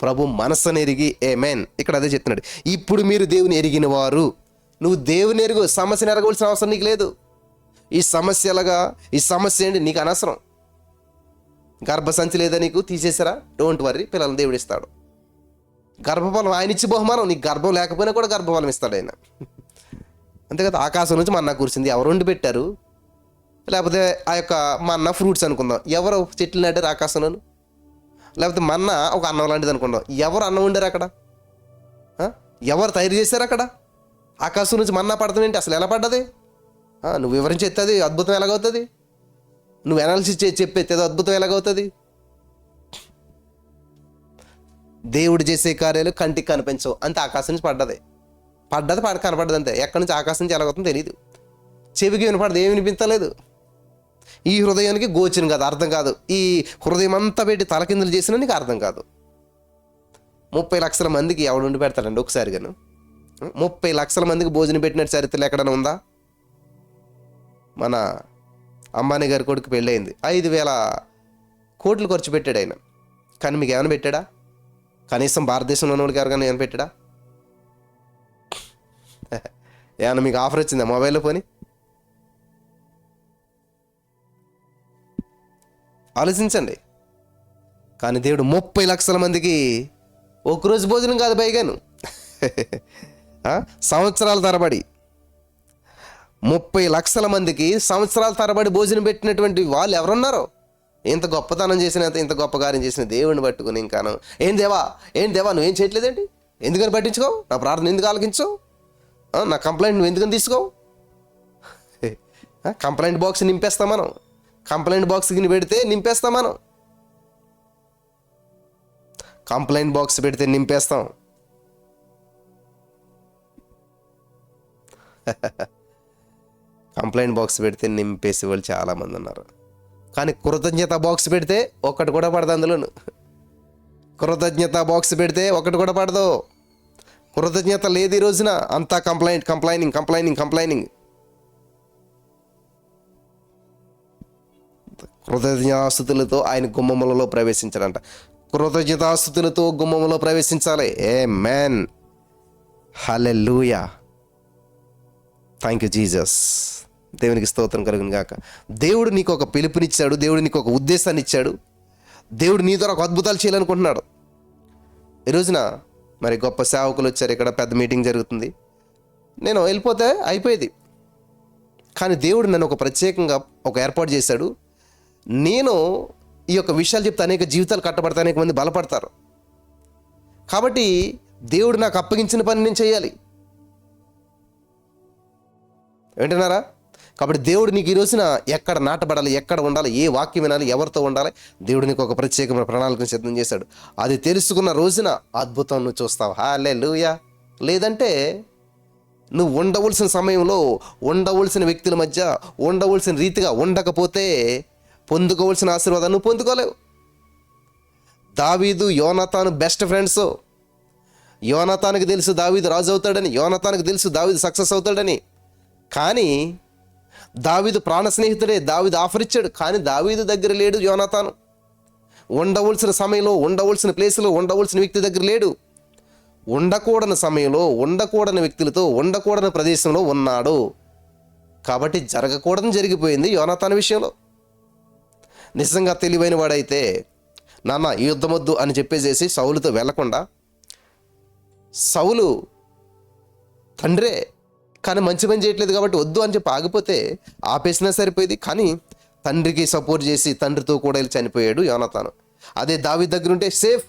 ప్రభు మనస్సును ఎరిగి. ఆమేన్. ఇక్కడ అదే చెప్తున్నాడు, ఇప్పుడు మీరు దేవుని ఎరిగిన వారు. నువ్వు దేవుని ఎరుగు, సమస్యను ఎరగవలసిన అవసరం నీకు లేదు. ఈ సమస్య ఎలాగా, ఈ సమస్య ఏంటి నీకు అనవసరం. గర్భసంచి లేదా నీకు, తీసేసారా, డోంట్ వర్రీ, పిల్లలను దేవుడు ఇస్తాడు. గర్భఫలం ఆయన ఇచ్చి బహుమానం. నీకు గర్భం లేకపోయినా కూడా గర్భఫలం ఇస్తాడు ఆయన. అంతే కదా. ఆకాశం నుంచి మన్నా కురిసింది, ఎవరు వండి పెట్టారు? లేకపోతే ఆ యొక్క మన్నా ఫ్రూట్స్ అనుకుందాం, ఎవరు చెట్లు నాటారు ఆకాశంలో? లేకపోతే మన్నా ఒక అన్నం లాంటిది అనుకుందాం, ఎవరు అన్నం వండారు అక్కడ? ఎవరు తయారు చేశారు అక్కడ? ఆకాశం నుంచి మన్నా పడుతుందంటే అసలు ఎలా పడ్డది? నువ్వు వివరించి ఎత్తది అద్భుతం ఎలాగవుతుంది? నువ్వు అనాలిసిస్ చెప్పేది అద్భుతం ఎలాగవుతుంది? దేవుడు చేసే కార్యాలు కంటికి కనిపించవు, అంతే. ఆకాశం నుంచి పడ్డది కనపడ్డది అంతే. ఎక్కడి నుంచి ఆకాశం నుంచి ఎలాగవుతుందో తెలియదు. చెవికి వినపడదు, ఏమి వినిపించలేదు. ఈ హృదయానికి గోచరం కాదు, అర్థం కాదు. ఈ హృదయం అంతా పెట్టి తలకిందులు చేసినా నీకు అర్థం కాదు. 30 లక్షల మందికి ఎవడు ఉండి పెడతాడండి ఒకసారిగాను? 30 లక్షల మందికి భోజనం పెట్టినట్టు చరిత్రలు ఎక్కడైనా ఉందా? మన అంబానీ గారి కొడుకు పెళ్ళయింది, 5,000 కోట్లు ఖర్చు పెట్టాడు ఆయన. కానీ మీకు ఏమైనా పెట్టాడా? కనీసం భారతదేశంలో ఉన్నవాడికి ఎవరికైనా ఏమైనా పెట్టాడా? ఏమన్నా మీకు ఆఫర్ వచ్చిందా మొబైల్లో? పోనీ ఆలోచించండి. కానీ దేవుడు 30 లక్షల మందికి ఒకరోజు భోజనం కాదు, పైగాను సంవత్సరాల తరబడి 30 లక్షల మందికి సంవత్సరాల తరబడి భోజనం పెట్టినటువంటి వాళ్ళు ఎవరున్నారో, ఇంత గొప్పతనం చేసిన, ఇంత గొప్ప కార్యం చేసిన దేవుడిని పట్టుకుని ఇంకాను ఏం దేవా నువ్వేం చేయట్లేదేంటి? ఎందుకని పట్టించుకో? నా ప్రార్థన ఎందుకు ఆలకించవు? నా కంప్లైంట్ నువ్వు ఎందుకని తీసుకో? కంప్లైంట్ బాక్స్ నింపేస్తాం మనం. కంప్లైంట్ బాక్స్కి పెడితే నింపేస్తాం మనం. కంప్లైంట్ బాక్స్ పెడితే నింపేస్తాం. కంప్లైంట్ బాక్స్ పెడితే నింపేసే వాళ్ళు చాలామంది ఉన్నారు. కానీ కృతజ్ఞత బాక్స్ పెడితే ఒక్కటి కూడా పడదు అందులోను. కృతజ్ఞత బాక్స్ పెడితే ఒక్కటి కూడా పడదు. కృతజ్ఞత లేదు ఈ రోజున, అంతా కంప్లైనింగ్. కృతజ్ఞతాస్తుతులతో ఆయన గుమ్మములలో ప్రవేశించాలంట. కృతజ్ఞతాస్తుతులతో గుమ్మములో ప్రవేశించాలి. ఆమేన్. హల్లెలూయా. Thank you Jesus. దేవునికి స్తోత్రం కలుగును గాక. దేవుడు నీకు ఒక పిలుపునిచ్చాడు, దేవుడు నీకు ఒక ఉద్దేశాన్ని ఇచ్చాడు, దేవుడు నీ ద్వారా ఒక అద్భుతాలు చేయాలనుకుంటున్నాడు. ఈ రోజున మరి గొప్ప సేవకులు వచ్చారు, ఇక్కడ పెద్ద మీటింగ్ జరుగుతుంది, నేను వెళ్ళిపోతే అయిపోయేది. కానీ దేవుడు నన్ను ఒక ప్రత్యేకంగా ఒక ఏర్పాటు చేశాడు. నేను ఈ యొక్క విషయాలు చెప్తే అనేక జీవితాలు కట్టబడతా, అనేక మంది బలపడతారు. కాబట్టి దేవుడు నాకు అప్పగించిన పని నేను చేయాలి. వింటున్నారా? కాబట్టి దేవుడు నీకు ఈ రోజున ఎక్కడ నాటబడాలి, ఎక్కడ ఉండాలి, ఏ వాక్యం వినాలి, ఎవరితో ఉండాలి, దేవుడు నీకు ఒక ప్రత్యేకమైన ప్రణాళికను సిద్ధం చేశాడు. అది తెలుసుకున్న రోజున అద్భుతం నువ్వు చూస్తావు. హల్లెలూయా. లేదంటే నువ్వు ఉండవలసిన సమయంలో ఉండవలసిన వ్యక్తుల మధ్య ఉండవలసిన రీతిగా ఉండకపోతే పొందుకోవలసిన ఆశీర్వాదాన్ని నువ్వు పొందుకోలేవు. దావీదు యోనాతాను బెస్ట్ ఫ్రెండ్స్. యోనాతానికి తెలుసు దావీదు రాజు అవుతాడని, యోనాతానికి తెలుసు దావీదు సక్సెస్ అవుతాడని. కానీ దావీదు ప్రాణ స్నేహితుడే, దావీదు ఆఫర్ ఇచ్చాడు, కానీ దావీదు దగ్గర లేడు యోనాతాను. ఉండవలసిన సమయంలో, ఉండవలసిన ప్లేస్లో, ఉండవలసిన వ్యక్తి దగ్గర లేడు. ఉండకూడని సమయంలో, ఉండకూడని వ్యక్తులతో, ఉండకూడని ప్రదేశంలో ఉన్నాడు. కాబట్టి జరగకూడదని జరిగిపోయింది యోనాతాను విషయంలో. నిజంగా తెలివైన వాడైతే, నాన్న ఈ యుద్ధమొద్దు అని చెప్పేసేసి సౌలుతో వెళ్లకుండా, సౌలు తండ్రే కానీ మంచి పని చేయట్లేదు కాబట్టి వద్దు అని చెప్పి ఆగిపోతే ఆపేసినా సరిపోయేది. కానీ తండ్రికి సపోర్ట్ చేసి తండ్రితో కూడా వెళ్ళి చనిపోయాడు యోనాతాను. అదే దావీదు దగ్గరుంటే సేఫ్,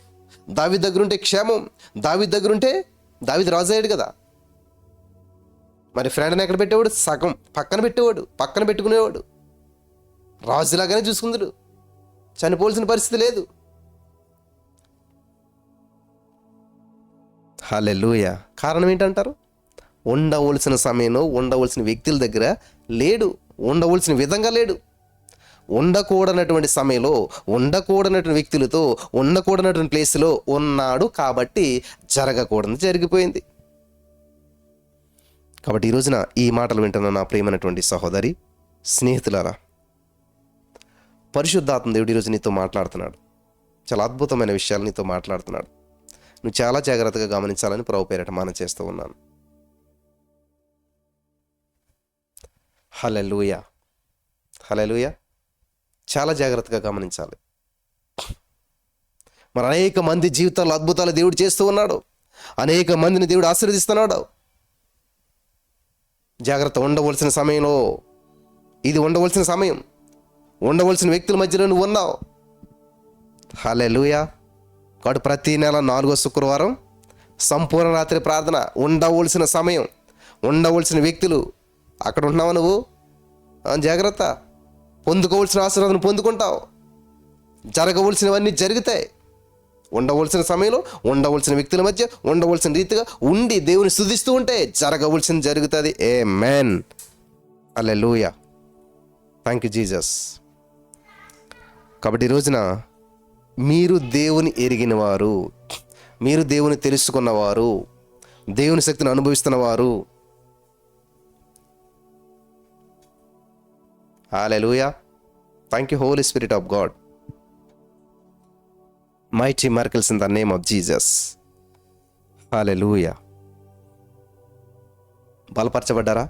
దావీదు దగ్గరుంటే క్షేమం, దావీదు దగ్గరుంటే దావీదు రాజు అయ్యాడు కదా. మరి ఫ్రెండ్ని ఎక్కడ పెట్టేవాడు? సగం పక్కన పెట్టేవాడు, పక్కన పెట్టుకునేవాడు, రాజులాగానే చూసుకుందాడు, చనిపోవాల్సిన పరిస్థితి లేదు. హల్లెలూయా. కారణం ఏంటంటారు? ఉండవలసిన సమయంలో ఉండవలసిన వ్యక్తుల దగ్గర లేడు, ఉండవలసిన విధంగా లేడు. ఉండకూడనటువంటి సమయంలో, ఉండకూడనటువంటి వ్యక్తులతో, ఉండకూడనటువంటి ప్లేస్లో ఉన్నాడు. కాబట్టి జరగకూడదు జరిగిపోయింది. కాబట్టి ఈ రోజున ఈ మాటలు వింటున్న నా ప్రియమైనటువంటి సహోదరి, స్నేహితులారా, పరిశుద్ధాత్మ దేవుడు ఈరోజు నీతో మాట్లాడుతున్నాడు. చాలా అద్భుతమైన విషయాలు నీతో మాట్లాడుతున్నాడు. నువ్వు చాలా జాగ్రత్తగా గమనించాలని ప్రభు పేరిట మనం చేస్తూ ఉన్నాను. హల్లెలూయా, హల్లెలూయా. చాలా జాగ్రత్తగా గమనించాలి. మరి అనేక మంది జీవితాల్లో అద్భుతాలు దేవుడు చేస్తూ ఉన్నాడు. అనేక మందిని దేవుడు ఆశీర్వదిస్తున్నాడు. జాగ్రత్త. ఉండవలసిన సమయంలో, ఇది ఉండవలసిన సమయం, ఉండవలసిన వ్యక్తుల మధ్యలో నువ్వు ఉన్నావు. హల్లెలూయా. కాబట్టి ప్రతి నెల 4వ శుక్రవారం సంపూర్ణ రాత్రి ప్రార్థన. ఉండవలసిన సమయం, ఉండవలసిన వ్యక్తులు అక్కడ ఉంటున్నావా నువ్వు? జాగ్రత్త. పొందుకోవలసిన ఆశీర్వాదం పొందుకుంటావు, జరగవలసినవన్నీ జరుగుతాయి. ఉండవలసిన సమయంలో, ఉండవలసిన వ్యక్తుల మధ్య, ఉండవలసిన రీతిగా ఉండి దేవుని స్తుతిస్తూ ఉంటే జరగవలసింది జరుగుతుంది. ఆమేన్. హల్లెలూయా. Thank you Jesus. కాబట్టి ఈ రోజున మీరు దేవుని ఎరిగిన వారు, మీరు దేవుని తెలుసుకున్నవారు, దేవుని శక్తిని అనుభవిస్తున్నవారు. హల్లెలూయా. Thank you Holi spirit of God. Mighty miracles in the name of Jesus. Hallelujah. బలపరచబడ్డారా?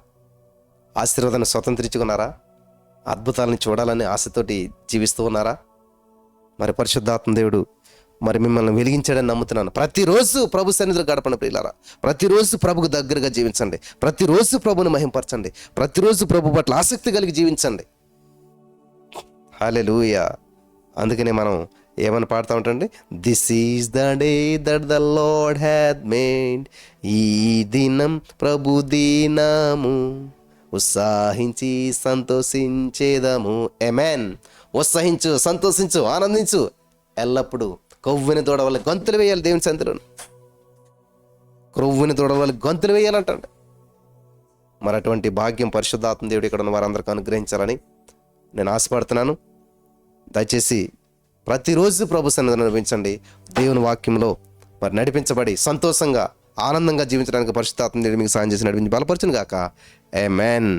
ఆశీర్వాదాన్ని స్వతంత్రించుకున్నారా? అద్భుతాలను చూడాలని ఆశతోటి జీవిస్తూ ఉన్నారా? మరి పరిశుద్ధాత్మ దేవుడు మరి మిమ్మల్ని వెలిగించాడని నమ్ముతున్నాను. ప్రతిరోజు ప్రభు సన్నిధిలో గడపండి ప్రియులారా. ప్రతిరోజు ప్రభుకు దగ్గరగా జీవించండి. ప్రతిరోజు ప్రభుని మహింపరచండి. ప్రతిరోజు ప్రభు పట్ల ఆసక్తి కలిగి జీవించండి. హల్లెలూయా. అందుకనే మనం ఏమని పాడుతూ ఉంటాండి? This is the day that the Lord hath made. ఈ దినం ప్రభు దినము, ఉత్సాహించి సంతోషించేదము. ఆమేన్. ఉత్సహించు, సంతోషించు, ఆనందించు. ఎల్లప్పుడూ కొవ్వుని దూడ వల్ల గొంతులు వేయాలి. దేవుని సంతిలో కొవ్వుని దూడ వల్ల గొంతులు వేయాలంటండి. మరి అటువంటి భాగ్యం పరిశుద్ధాత్మ దేవుడు ఇక్కడ ఉన్న వారందరికీ అనుగ్రహించాలని నేను ఆశపడుతున్నాను. దయచేసి ప్రతిరోజు ప్రభు సన్నిధిని నడిపించండి. దేవుని వాక్యంలో మరి నడిపించబడి సంతోషంగా, ఆనందంగా జీవించడానికి పరిశుద్ధాత్మ దేవుడు మీకు సాయం చేసి నడిపించి బలపరచును గాక. ఆమేన్.